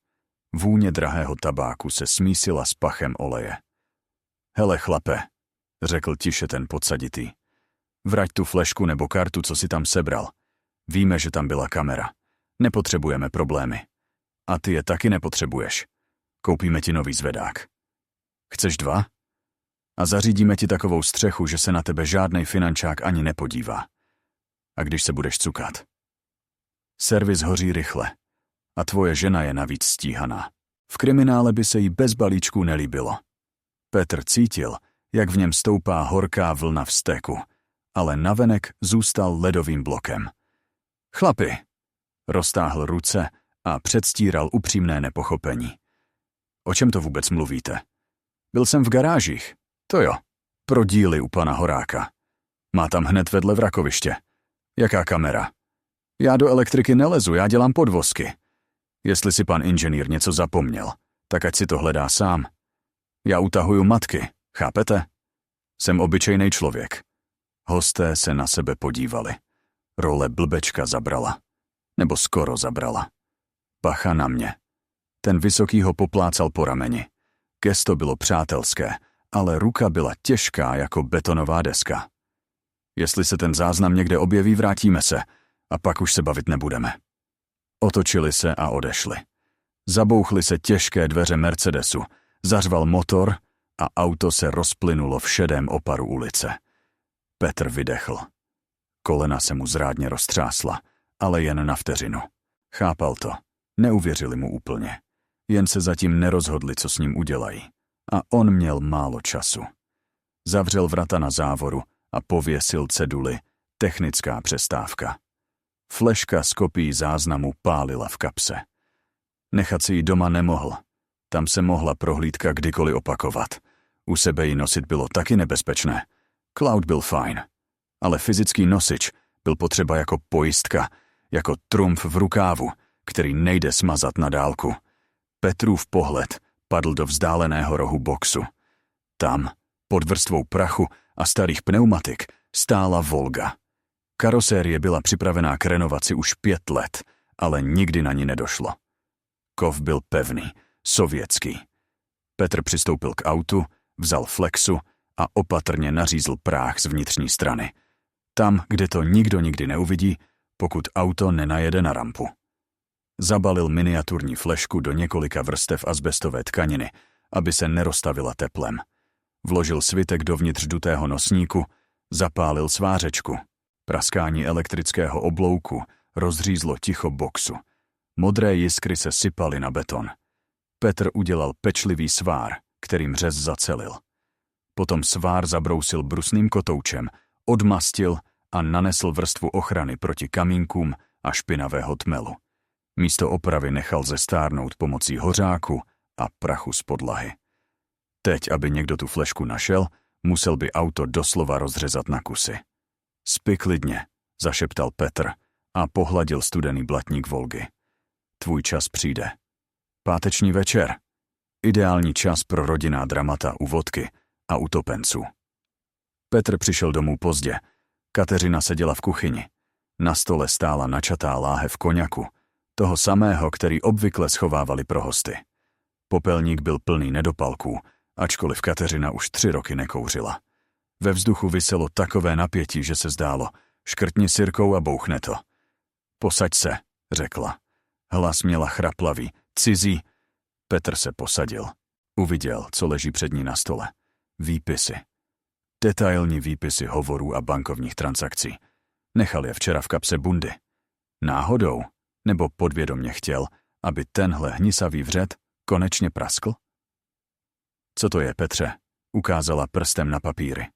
Vůně drahého tabáku se smísila s pachem oleje. Hele, chlape, řekl tiše ten podsaditý. Vrať tu flešku nebo kartu, co si tam sebral. Víme, že tam byla kamera. Nepotřebujeme problémy. A ty je taky nepotřebuješ. Koupíme ti nový zvedák. Chceš 2? A zařídíme ti takovou střechu, že se na tebe žádnej finančák ani nepodívá. A když se budeš cukat? Servis hoří rychle. A tvoje žena je navíc stíhaná. V kriminále by se jí bez balíčků nelíbilo. Petr cítil, jak v něm stoupá horká vlna vzteku, ale navenek zůstal ledovým blokem. Chlapi, roztáhl ruce a předstíral upřímné nepochopení. O čem to vůbec mluvíte? Byl jsem v garážích. To jo, pro díly u pana Horáka. Má tam hned vedle vrakoviště. Jaká kamera? Já do elektriky nelezu, já dělám podvozky. Jestli si pan inženýr něco zapomněl, tak ať si to hledá sám. Já utahuju matky, chápete? Jsem obyčejný člověk. Hosté se na sebe podívali. Role blbečka zabrala. Nebo skoro zabrala. Bacha na mě. Ten vysoký ho poplácal po rameni. Gesto bylo přátelské, ale ruka byla těžká jako betonová deska. Jestli se ten záznam někde objeví, vrátíme se a pak už se bavit nebudeme. Otočili se a odešli. Zabouchly se těžké dveře Mercedesu, zařval motor a auto se rozplynulo v šedém oparu ulice. Petr vydechl. Kolena se mu zrádně roztřásla, ale jen na vteřinu. Chápal to. Neuvěřili mu úplně. Jen se zatím nerozhodli, co s ním udělají. A on měl málo času. Zavřel vrata na závoru a pověsil ceduly technická přestávka. Fleška s kopií záznamu pálila v kapse. Nechat si ji doma nemohl. Tam se mohla prohlídka kdykoliv opakovat. U sebe ji nosit bylo taky nebezpečné. Cloud byl fajn. Ale fyzický nosič byl potřeba jako pojistka, jako trumf v rukávu, který nejde smazat na dálku. Petrův pohled padl do vzdáleného rohu boxu. Tam, pod vrstvou prachu a starých pneumatik, stála Volga. Karosérie byla připravená k renovaci už 5 let, ale nikdy na ní nedošlo. Kov byl pevný, sovětský. Petr přistoupil k autu, vzal flexu a opatrně nařízl práh z vnitřní strany. Tam, kde to nikdo nikdy neuvidí, pokud auto nenajede na rampu. Zabalil miniaturní flešku do několika vrstev azbestové tkaniny, aby se neroztavila teplem. Vložil svitek dovnitř dutého nosníku, zapálil svářečku. Praskání elektrického oblouku rozřízlo ticho boxu. Modré jiskry se sypaly na beton. Petr udělal pečlivý svár, kterým řez zacelil. Potom svár zabrousil brusným kotoučem, odmastil a nanesl vrstvu ochrany proti kamínkům a špinavého tmelu. Místo opravy nechal zestárnout pomocí hořáku a prachu z podlahy. Teď, aby někdo tu flešku našel, musel by auto doslova rozřezat na kusy. Spí klidně, zašeptal Petr a pohladil studený blatník Volgy. Tvůj čas přijde. Páteční večer. Ideální čas pro rodinná dramata u vodky a utopenců. Petr přišel domů pozdě. Kateřina seděla v kuchyni. Na stole stála načatá láhev koňaku, toho samého, který obvykle schovávali pro hosty. Popelník byl plný nedopalků, ačkoliv Kateřina už 3 roky nekouřila. Ve vzduchu viselo takové napětí, že se zdálo, škrtni sirkou a bouchne to. Posaď se, řekla. Hlas měla chraplavý, cizí. Petr se posadil. Uviděl, co leží před ní na stole. Výpisy. Detailní výpisy hovorů a bankovních transakcí. Nechal je včera v kapse bundy. Náhodou, nebo podvědomě chtěl, aby tenhle hnisavý vřet konečně praskl? Co to je, Petře? Ukázala prstem na papíry.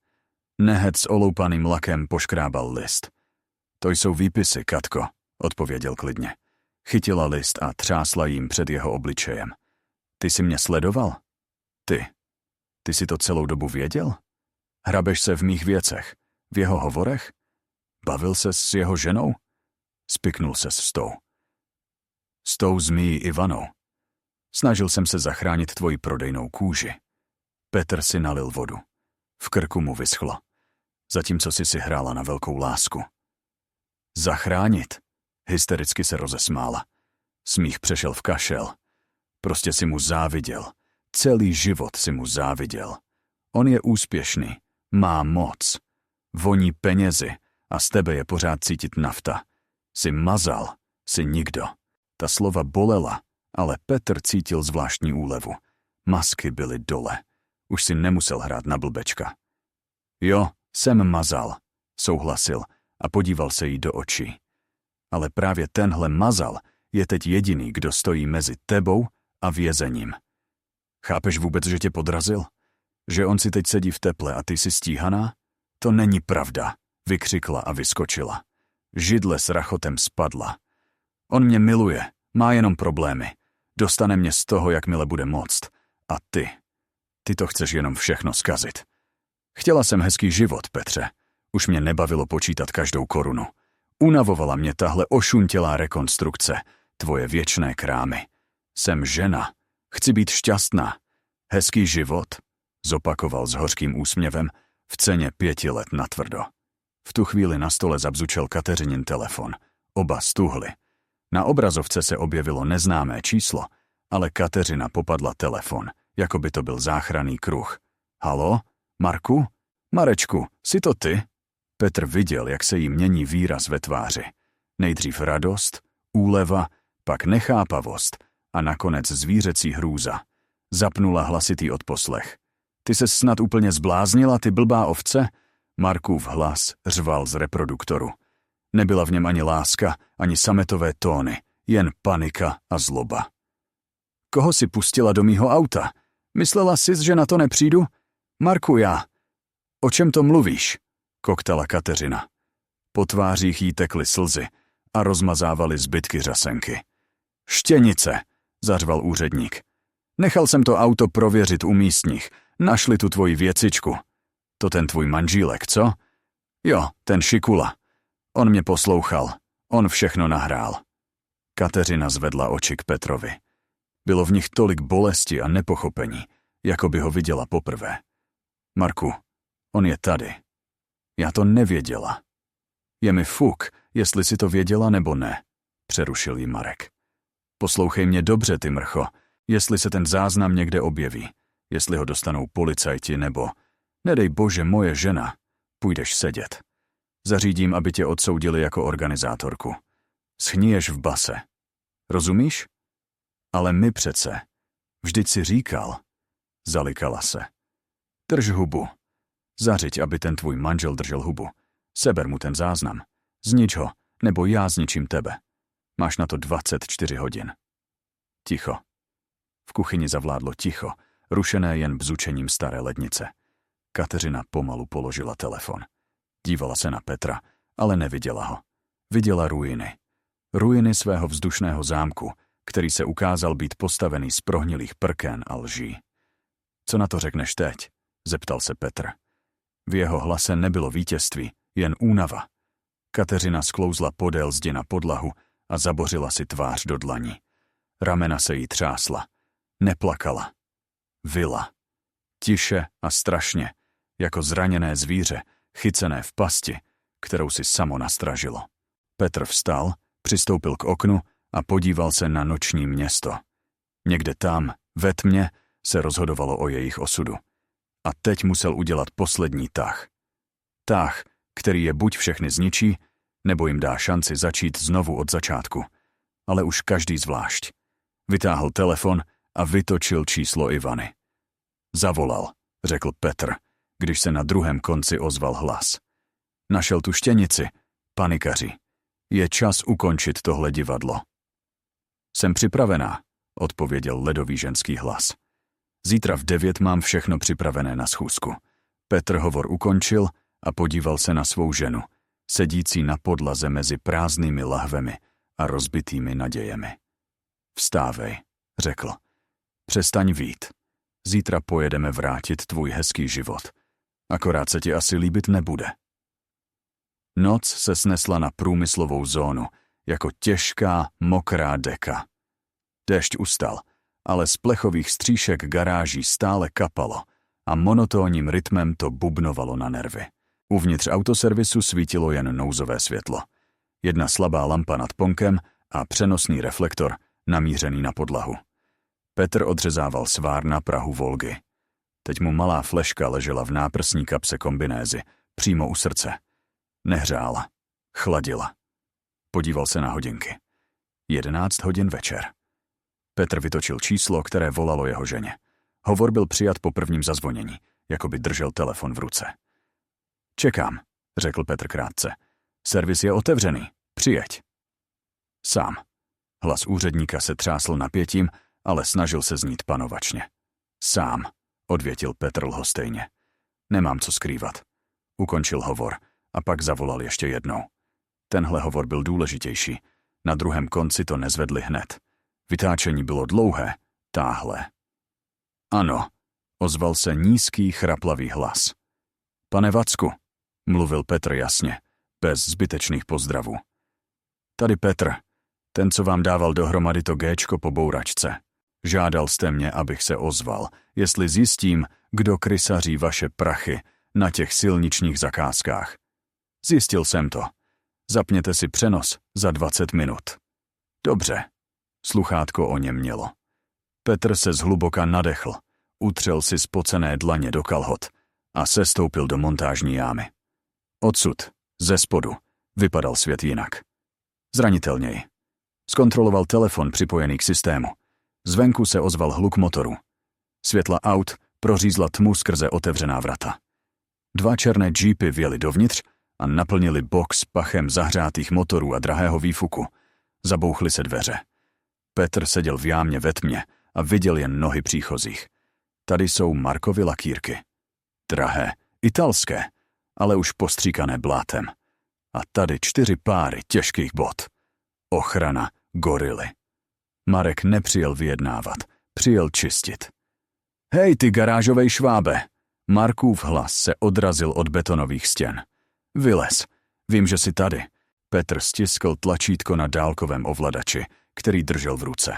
Nehet s oloupaným lakem poškrábal list. To jsou výpisy, Katko, odpověděl klidně. Chytila list a třásla jim před jeho obličejem. Ty jsi mě sledoval? Ty jsi to celou dobu věděl? Hrabeš se v mých věcech, v jeho hovorech? Bavil ses s jeho ženou? Spiknul ses s tou. S tou zmíjí Ivanou. Snažil jsem se zachránit tvoji prodejnou kůži. Petr si nalil vodu. V krku mu vyschlo. zatímco si hrála na velkou lásku. Zachránit? Hystericky se rozesmála. Smích přešel v kašel. Prostě si mu záviděl. Celý život si mu záviděl. On je úspěšný, má moc. Voní penězi a z tebe je pořád cítit nafta. Jsi mazal, jsi nikdo. Ta slova bolela, ale Petr cítil zvláštní úlevu. Masky byly dole. Už si nemusel hrát na blbečka. Jo, jsem mazal, souhlasil a podíval se jí do očí. Ale právě tenhle mazal je teď jediný, kdo stojí mezi tebou a vězením. Chápeš vůbec, že tě podrazil? Že on si teď sedí v teple a ty jsi stíhaná? To není pravda, vykřikla a vyskočila. Židle s rachotem spadla. On mě miluje, má jenom problémy. Dostane mě z toho, jakmile bude moct. A ty to chceš jenom všechno zkazit. Chtěla jsem hezký život, Petře. Už mě nebavilo počítat každou korunu. Unavovala mě tahle ošuntělá rekonstrukce, tvoje věčné krámy. Jsem žena, chci být šťastná. Hezký život, zopakoval s hořkým úsměvem, v ceně 5 let natvrdo. V tu chvíli na stole zabzučel Kateřinin telefon. Oba stuhli. Na obrazovce se objevilo neznámé číslo, ale Kateřina popadla telefon, jako by to byl záchranný kruh. Haló? Marku? Marečku, jsi to ty? Petr viděl, jak se jí mění výraz ve tváři. Nejdřív radost, úleva, pak nechápavost a nakonec zvířecí hrůza. Zapnula hlasitý odposlech. Ty ses snad úplně zbláznila, ty blbá ovce? Markův hlas řval z reproduktoru. Nebyla v něm ani láska, ani sametové tóny, jen panika a zloba. Koho si pustila do mýho auta? Myslela sis, že na to nepřijdu? Marku, já. O čem to mluvíš? Koktala Kateřina. Po tvářích jí tekly slzy a rozmazávaly zbytky řasenky. Štěnice, zařval úředník. Nechal jsem to auto prověřit u místních. Našli tu tvoji věcičku. To ten tvůj manžílek, co? Jo, ten šikula. On mě poslouchal. On všechno nahrál. Kateřina zvedla oči k Petrovi. Bylo v nich tolik bolesti a nepochopení, jako by ho viděla poprvé. Marku, on je tady. Já to nevěděla. Je mi fuk, jestli si to věděla nebo ne, přerušil jí Marek. Poslouchej mě dobře, ty mrcho, jestli se ten záznam někde objeví, jestli ho dostanou policajti nebo, nedej bože, moje žena, půjdeš sedět. Zařídím, aby tě odsoudili jako organizátorku. Schniješ v base. Rozumíš? Ale my přece. Vždyť si říkal. Zalikala se. Drž hubu. Zařiď, aby ten tvůj manžel držel hubu. Seber mu ten záznam. Znič ho, nebo já zničím tebe. Máš na to 24 hodin. Ticho. V kuchyni zavládlo ticho, rušené jen bzučením staré lednice. Kateřina pomalu položila telefon. Dívala se na Petra, ale neviděla ho. Viděla ruiny. Ruiny svého vzdušného zámku, který se ukázal být postavený z prohnilých prken a lží. Co na to řekneš teď? Zeptal se Petr. V jeho hlase nebylo vítězství, jen únava. Kateřina sklouzla podél zdi na podlahu a zabořila si tvář do dlaní. Ramena se jí třásla. Neplakala. Vyla. Tiše a strašně, jako zraněné zvíře, chycené v pasti, kterou si samo nastražilo. Petr vstal, přistoupil k oknu a podíval se na noční město. Někde tam, ve tmě, se rozhodovalo o jejich osudu. A teď musel udělat poslední tah. Tah, který je buď všechny zničí, nebo jim dá šanci začít znovu od začátku. Ale už každý zvlášť. Vytáhl telefon a vytočil číslo Ivany. Zavolal, řekl Petr, když se na druhém konci ozval hlas. Našel tu štěnici, panikaři. Je čas ukončit tohle divadlo. Jsem připravená, odpověděl ledový ženský hlas. Zítra v 9 mám všechno připravené na schůzku. Petr hovor ukončil a podíval se na svou ženu, sedící na podlaze mezi prázdnými lahvemi a rozbitými nadějemi. Vstávej, řekl. Přestaň vít. Zítra pojedeme vrátit tvůj hezký život. Akorát se ti asi líbit nebude. Noc se snesla na průmyslovou zónu, jako těžká, mokrá deka. Déšť ustal, ale z plechových stříšek garáží stále kapalo a monotónním rytmem to bubnovalo na nervy. Uvnitř autoservisu svítilo jen nouzové světlo. Jedna slabá lampa nad ponkem a přenosný reflektor namířený na podlahu. Petr odřezával svár na prahu Volgy. Teď mu malá fleška ležela v náprsní kapse kombinézy, přímo u srdce. Nehřála, chladila. Podíval se na hodinky. 11 hodin večer. Petr vytočil číslo, které volalo jeho ženě. Hovor byl přijat po prvním zazvonění, jako by držel telefon v ruce. Čekám, řekl Petr krátce. Servis je otevřený, přijeď. Sám. Hlas úředníka se třásl napětím, ale snažil se znít panovačně. Sám, odvětil Petr lhostejně. Nemám co skrývat. Ukončil hovor a pak zavolal ještě jednou. Tenhle hovor byl důležitější. Na druhém konci to nezvedli hned. Vytáčení bylo dlouhé, táhlé. Ano, ozval se nízký, chraplavý hlas. Pane Vacku, mluvil Petr jasně, bez zbytečných pozdravů. Tady Petr, ten, co vám dával dohromady to géčko po bouračce. Žádal jste mě, abych se ozval, jestli zjistím, kdo krysaří vaše prachy na těch silničních zakázkách. Zjistil jsem to. Zapněte si přenos za 20 minut. Dobře. Sluchátko o něm mělo. Petr se zhluboka nadechl, utřel si spocené dlaně do kalhot a sestoupil do montážní jámy. Odsud, ze spodu, vypadal svět jinak. Zranitelněji. Zkontroloval telefon připojený k systému. Zvenku se ozval hluk motoru. Světla aut prořízla tmu skrze otevřená vrata. 2 černé džípy vjeli dovnitř a naplnili box pachem zahřátých motorů a drahého výfuku. Zabouchly se dveře. Petr seděl v jámě ve tmě a viděl jen nohy příchozích. Tady jsou Markovy lakýrky. Drahé, italské, ale už postříkané blátem. A tady 4 páry těžkých bot. Ochrana gorily. Marek nepřijel vyjednávat, přijel čistit. Hej, ty garážovej švábe! Markův hlas se odrazil od betonových stěn. Vylez, vím, že jsi tady. Petr stiskl tlačítko na dálkovém ovladači, který držel v ruce.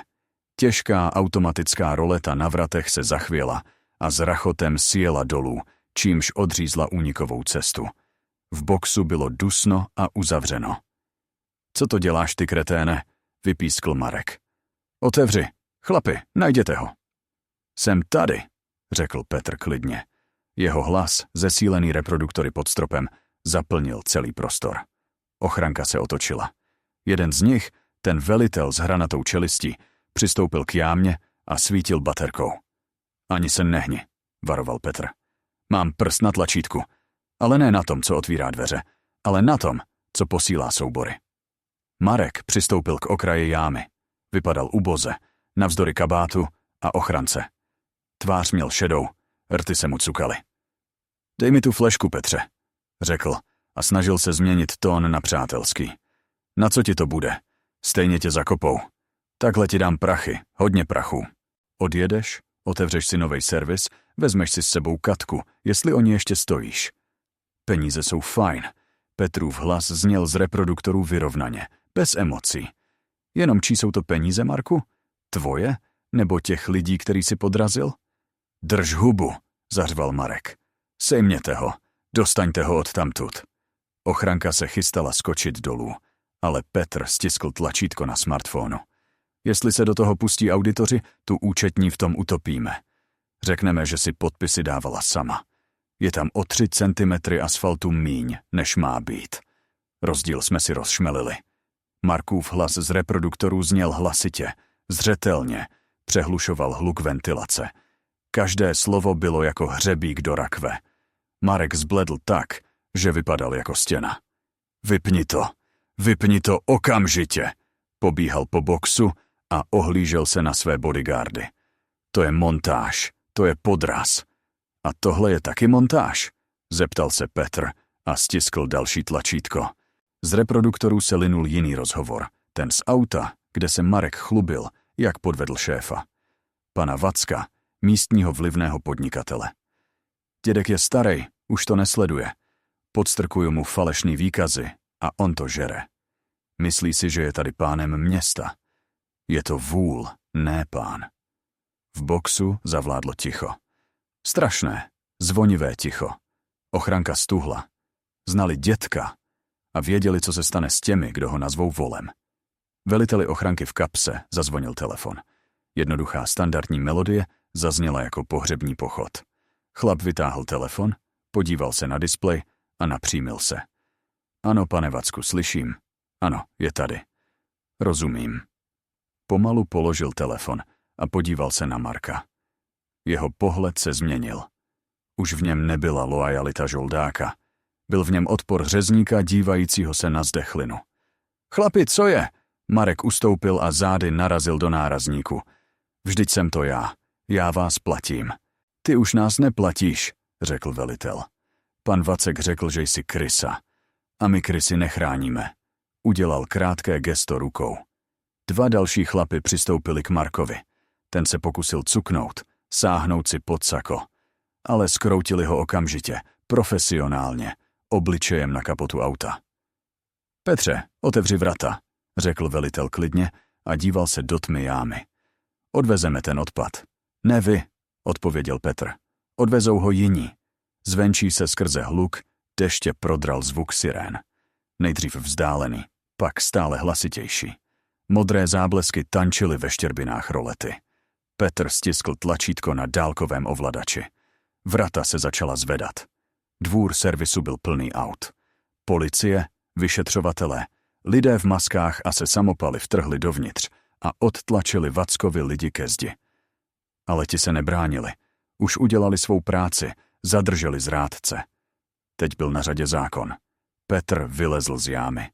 Těžká automatická roleta na vratech se zachvěla a s rachotem sjela dolů, čímž odřízla únikovou cestu. V boxu bylo dusno a uzavřeno. Co to děláš, ty kreténe? Vypískl Marek. Otevři, chlapi, najděte ho. Jsem tady, řekl Petr klidně. Jeho hlas, zesílený reproduktory pod stropem, zaplnil celý prostor. Ochranka se otočila. Jeden z nich, ten velitel s hranatou čelistí, přistoupil k jámě a svítil baterkou. Ani se nehni, varoval Petr. Mám prst na tlačítku, ale ne na tom, co otvírá dveře, ale na tom, co posílá soubory. Marek přistoupil k okraji jámy. Vypadal uboze, navzdory kabátu a ochrance. Tvář měl šedou, rty se mu cukaly. Dej mi tu flešku, Petře, řekl a snažil se změnit tón na přátelský. Na co ti to bude? Stejně tě zakopou. Takhle ti dám prachy, hodně prachu. Odjedeš, otevřeš si novej servis, vezmeš si s sebou Katku, jestli o ní ještě stojíš. Peníze jsou fajn. Petrův hlas zněl z reproduktorů vyrovnaně, bez emocí. Jenom čí jsou to peníze, Marku? Tvoje? Nebo těch lidí, který si podrazil? Drž hubu, zařval Marek. Sejměte ho, dostaňte ho odtamtud. Ochranka se chystala skočit dolů, ale Petr stiskl tlačítko na smartphonu. Jestli se do toho pustí auditoři, tu účetní v tom utopíme. Řekneme, že si podpisy dávala sama. Je tam o 3 centimetry asfaltu míň, než má být. Rozdíl jsme si rozšmelili. Markův hlas z reproduktorů zněl hlasitě, zřetelně, přehlušoval hluk ventilace. Každé slovo bylo jako hřebík do rakve. Marek zbledl tak, že vypadal jako stěna. Vypni to okamžitě, pobíhal po boxu a ohlížel se na své bodyguardy. To je montáž, to je podraz. A tohle je taky montáž? Zeptal se Petr a stiskl další tlačítko. Z reproduktorů se linul jiný rozhovor, ten z auta, kde se Marek chlubil, jak podvedl šéfa. Pana Vacka, místního vlivného podnikatele. Dědek je starej, už to nesleduje. Podstrkuju mu falešný výkazy a on to žere. Myslí si, že je tady pánem města. Je to vůl, ne pán. V boxu zavládlo ticho. Strašné, zvonivé ticho. Ochranka stuhla. znali dětka a věděli, co se stane s těmi, kdo ho nazvou volem. Veliteli ochranky v kapse zazvonil telefon. Jednoduchá standardní melodie zazněla jako pohřební pochod. Chlap vytáhl telefon, podíval se na displej a napřímil se. Ano, pane Vacku, slyším. Ano, je tady. Rozumím. Pomalu položil telefon a podíval se na Marka. Jeho pohled se změnil. Už v něm nebyla loajalita žoldáka. Byl v něm odpor řezníka dívajícího se na zdechlinu. Chlapi, co je? Marek ustoupil a zády narazil do nárazníku. Vždyť jsem to já vás platím. Ty už nás neplatíš, řekl velitel. Pan Vacek řekl, že jsi krysa. A my krysy nechráníme. Udělal krátké gesto rukou. 2 další chlapy přistoupili k Markovi. Ten se pokusil cuknout, sáhnout si pod sako. Ale skroutili ho okamžitě, profesionálně, obličejem na kapotu auta. Petře, otevři vrata, řekl velitel klidně a díval se do tmy jámy. Odvezeme ten odpad. Ne vy, odpověděl Petr. Odvezou ho jiní. Zvenčí se skrze hluk, deště prodral zvuk sirén. Nejdřív vzdálený, pak stále hlasitější. Modré záblesky tančily ve štěrbinách rolety. Petr stiskl tlačítko na dálkovém ovladači. Vrata se začala zvedat. Dvůr servisu byl plný aut. Policie, vyšetřovatelé, lidé v maskách a se samopaly vtrhli dovnitř a odtlačili Vackovi lidi ke zdi. Ale ti se nebránili. Už udělali svou práci, zadrželi zrádce. Teď byl na řadě zákon. Petr vylezl z jámy.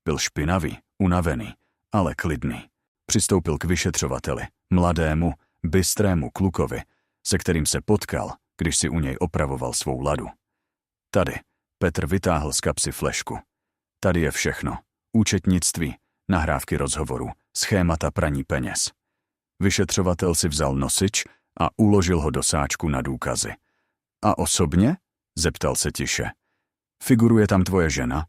Byl špinavý, unavený, ale klidný. Přistoupil k vyšetřovateli, mladému, bystrému klukovi, se kterým se potkal, když si u něj opravoval svou ladu. Tady Petr vytáhl z kapsy flešku. Tady je všechno. Účetnictví, nahrávky rozhovorů, schémata praní peněz. Vyšetřovatel si vzal nosič a uložil ho do sáčku na důkazy. A osobně? Zeptal se tiše. Figuruje tam tvoje žena?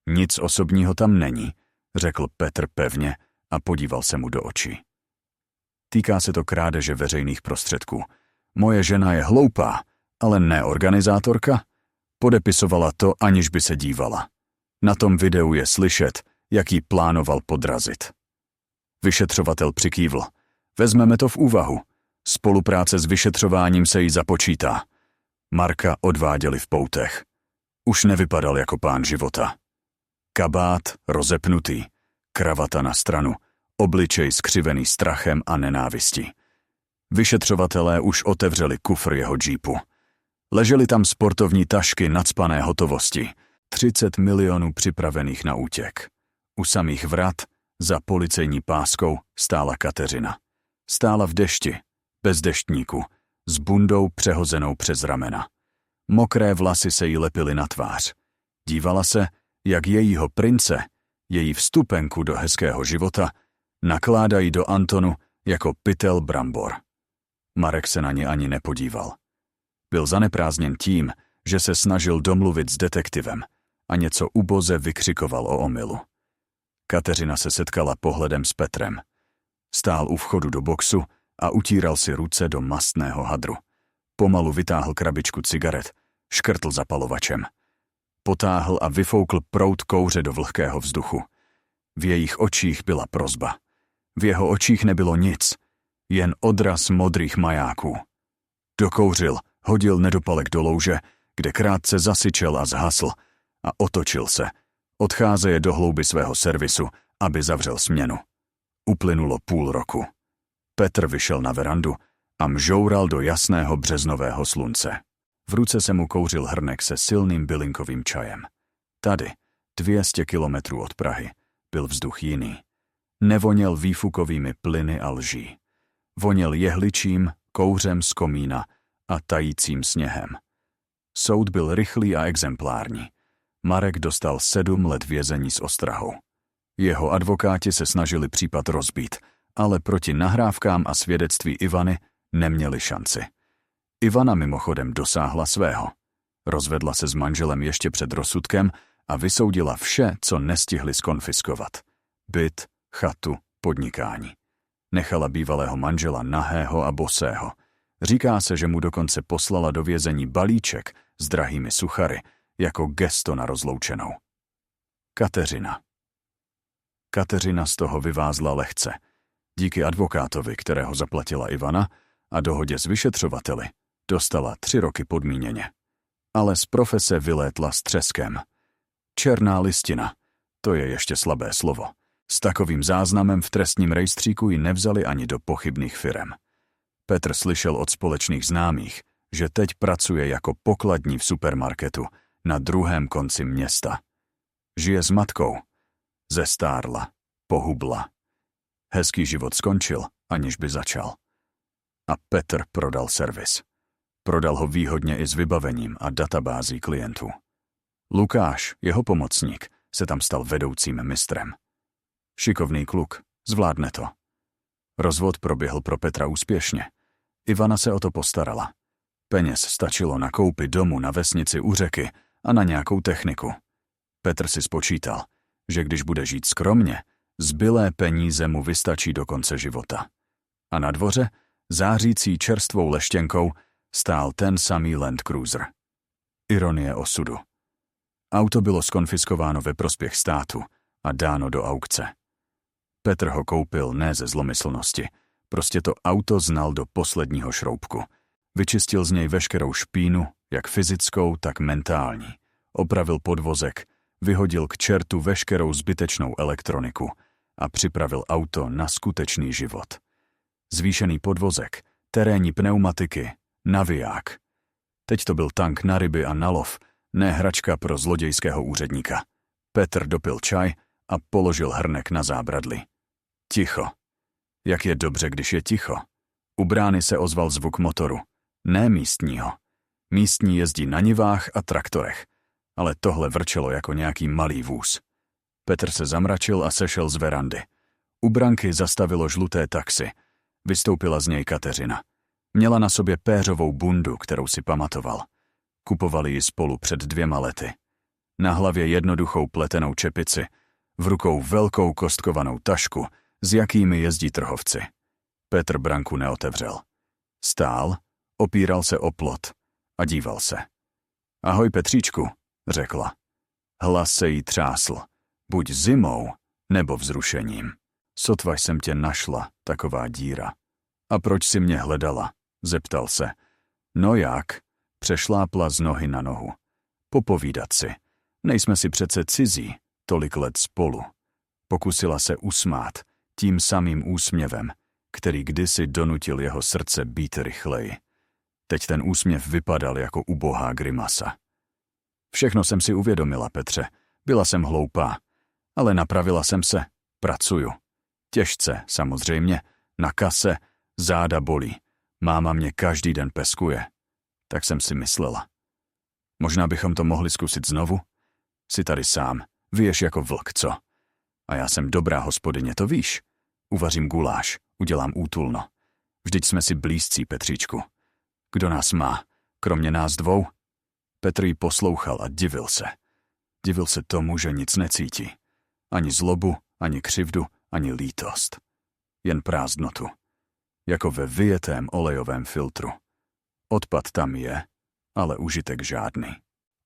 Nic osobního tam není, řekl Petr pevně a podíval se mu do očí. Týká se to krádeže veřejných prostředků. Moje žena je hloupá, ale ne organizátorka. Podepisovala to, aniž by se dívala. Na tom videu je slyšet, jak jí plánoval podrazit. Vyšetřovatel přikývl. Vezmeme to v úvahu. Spolupráce s vyšetřováním se jí započítá. Marka odváděli v poutech. Už nevypadal jako pán života. Kabát rozepnutý, kravata na stranu, obličej skřivený strachem a nenávistí. Vyšetřovatelé už otevřeli kufr jeho džípu. Ležely tam sportovní tašky nacpané hotovosti, 30 milionů připravených na útěk. U samých vrat, za policejní páskou, stála Kateřina. Stála v dešti, bez deštníku, s bundou přehozenou přes ramena. Mokré vlasy se jí lepily na tvář. Dívala se, jak jejího prince, její vstupenku do hezkého života, nakládají do Antonu jako pytel brambor. Marek se na ně ani nepodíval. Byl zaneprázdněn tím, že se snažil domluvit s detektivem a něco uboze vykřikoval o omylu. Kateřina se setkala pohledem s Petrem. Stál u vchodu do boxu a utíral si ruce do mastného hadru. Pomalu vytáhl krabičku cigaret, škrtl zapalovačem. Potáhl a vyfoukl proud kouře do vlhkého vzduchu. V jejich očích byla prosba. V jeho očích nebylo nic, jen odraz modrých majáků. Dokouřil, hodil nedopalek do louže, kde krátce zasyčel a zhasl, a otočil se. Odcházeje do hlouby svého servisu, aby zavřel směnu. Uplynulo půl roku. Petr vyšel na verandu a mžoural do jasného březnového slunce. V ruce se mu kouřil hrnek se silným bylinkovým čajem. Tady, 200 kilometrů od Prahy, byl vzduch jiný. Nevoněl výfukovými plyny a lží. Voněl jehličím, kouřem z komína a tajícím sněhem. Soud byl rychlý a exemplární. Marek dostal 7 let vězení s ostrahou. Jeho advokáti se snažili případ rozbít, ale proti nahrávkám a svědectví Ivany neměli šanci. Ivana mimochodem dosáhla svého. Rozvedla se s manželem ještě před rozsudkem a vysoudila vše, co nestihli zkonfiskovat. Byt, chatu, podnikání. Nechala bývalého manžela nahého a bosého. Říká se, že mu dokonce poslala do vězení balíček s drahými suchary, jako gesto na rozloučenou. Kateřina z toho vyvázla lehce. Díky advokátovi, kterého zaplatila Ivana, a dohodě s vyšetřovateli, dostala 3 roky podmíněně. Ale z profese vylétla s třeskem. Černá listina, to je ještě slabé slovo. S takovým záznamem v trestním rejstříku ji nevzali ani do pochybných firem. Petr slyšel od společných známých, že teď pracuje jako pokladní v supermarketu na druhém konci města. Žije s matkou. Zestárla, pohubla. Hezký život skončil, aniž by začal. A Petr prodal servis. Prodal ho výhodně i s vybavením a databází klientů. Lukáš, jeho pomocník, se tam stal vedoucím mistrem. Šikovný kluk, zvládne to. Rozvod proběhl pro Petra úspěšně. Ivana se o to postarala. Peněz stačilo na koupi domu na vesnici u řeky a na nějakou techniku. Petr si spočítal, že když bude žít skromně, zbylé peníze mu vystačí do konce života. A na dvoře, zářící čerstvou leštěnkou, stál ten samý Land Cruiser. Ironie osudu. Auto bylo skonfiskováno ve prospěch státu a dáno do aukce. Petr ho koupil ne ze zlomyslnosti, prostě to auto znal do posledního šroubku. Vyčistil z něj veškerou špínu, jak fyzickou, tak mentální. Opravil podvozek, vyhodil k čertu veškerou zbytečnou elektroniku a připravil auto na skutečný život. Zvýšený podvozek, terénní pneumatiky, naviják. Teď to byl tank na ryby a na lov, ne hračka pro zlodějského úředníka. Petr dopil čaj a položil hrnek na zábradlí. Ticho. Jak je dobře, když je ticho. U brány se ozval zvuk motoru. Ne místního. Místní jezdí na nivách a traktorech. Ale tohle vrčelo jako nějaký malý vůz. Petr se zamračil a sešel z verandy. U branky zastavilo žluté taxi. Vystoupila z něj Kateřina. Měla na sobě péřovou bundu, kterou si pamatoval. Kupovali ji spolu před 2 lety. Na hlavě jednoduchou pletenou čepici, v rukou velkou kostkovanou tašku, s jakými jezdí trhovci. Petr branku neotevřel. Stál, opíral se o plot a díval se. Ahoj Petříčku, řekla. Hlas se jí třásl, buď zimou nebo vzrušením. Sotva jsem tě našla, taková díra. A proč si mě hledala? Zeptal se. No jak? Přešlápla z nohy na nohu. Popovídat si. Nejsme si přece cizí, tolik let spolu. Pokusila se usmát tím samým úsměvem, který kdysi donutil jeho srdce být rychleji. Teď ten úsměv vypadal jako ubohá grimasa. Všechno jsem si uvědomila, Petře. Byla jsem hloupá, ale napravila jsem se. Pracuju. Těžce, samozřejmě. Na kase, záda bolí. Máma mě každý den peskuje. Tak jsem si myslela. Možná bychom to mohli zkusit znovu? Jsi tady sám. Vyješ jako vlk, co? A já jsem dobrá hospodyně, to víš. Uvařím guláš, udělám útulno. Vždyť jsme si blízcí, Petříčku. Kdo nás má, kromě nás 2? Petr ji poslouchal a divil se. Divil se tomu, že nic necítí. Ani zlobu, ani křivdu, ani lítost. Jen prázdnotu. Jako ve vyjetém olejovém filtru. Odpad tam je, ale užitek žádný.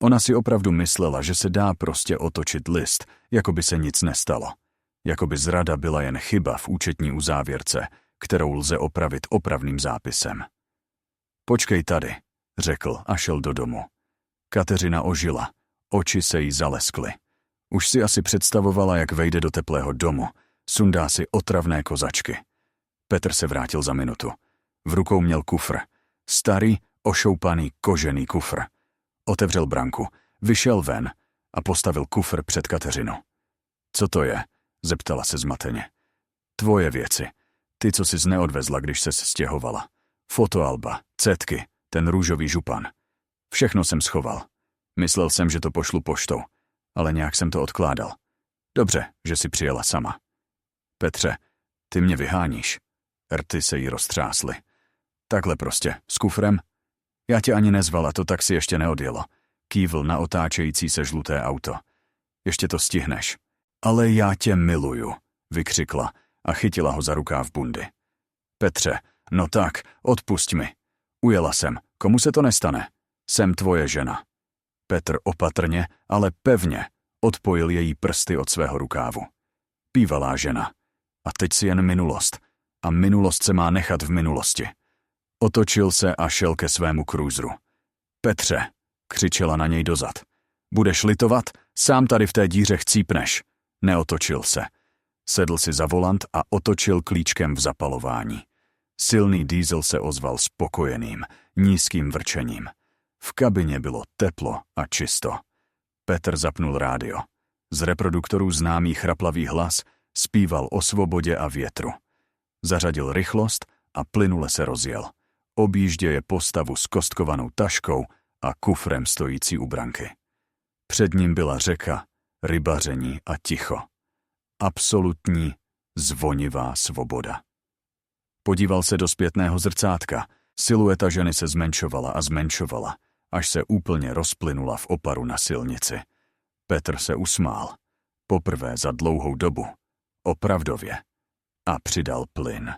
Ona si opravdu myslela, že se dá prostě otočit list, jako by se nic nestalo. Jako by zrada byla jen chyba v účetní uzávěrce, kterou lze opravit opravným zápisem. Počkej tady, řekl a šel do domu. Kateřina ožila, oči se jí zaleskly. Už si asi představovala, jak vejde do teplého domu, sundá si otravné kozačky. Petr se vrátil za minutu. V rukou měl kufr. Starý, ošoupaný kožený kufr. Otevřel branku, vyšel ven a postavil kufr před Kateřinu. Co to je? Zeptala se zmateně. Tvoje věci. Ty, co jsi neodvezla, když ses stěhovala. Fotoalba, cetky, ten růžový župan. Všechno jsem schoval. Myslel jsem, že to pošlu poštou, ale nějak jsem to odkládal. Dobře, že jsi přijela sama. Petře, ty mě vyháníš. Rty se jí roztřásly. Takhle prostě, s kufrem? Já tě ani nezvala, to taxi ještě neodjelo. Kývl na otáčející se žluté auto. Ještě to stihneš. Ale já tě miluju, vykřikla a chytila ho za rukáv bundy. Petře, no tak, odpusť mi. Ujela jsem, komu se to nestane? Jsem tvoje žena. Petr opatrně, ale pevně odpojil její prsty od svého rukávu. Bývalá žena. A teď si jen minulost. A minulost se má nechat v minulosti. Otočil se a šel ke svému krůzru. Petře, křičela na něj dozad. Budeš litovat? Sám tady v té díře chcípneš. Neotočil se. Sedl si za volant a otočil klíčkem v zapalování. Silný diesel se ozval spokojeným, nízkým vrčením. V kabině bylo teplo a čisto. Petr zapnul rádio. Z reproduktorů známý chraplavý hlas zpíval o svobodě a větru. Zařadil rychlost a plynule se rozjel. Objížděje postavu s kostkovanou taškou a kufrem stojící u branky. Před ním byla řeka, rybaření a ticho. Absolutní, zvonivá svoboda. Podíval se do zpětného zrcátka. Silueta ženy se zmenšovala a zmenšovala, až se úplně rozplynula v oparu na silnici. Petr se usmál. Poprvé za dlouhou dobu. Opravdově. A přidal plyn.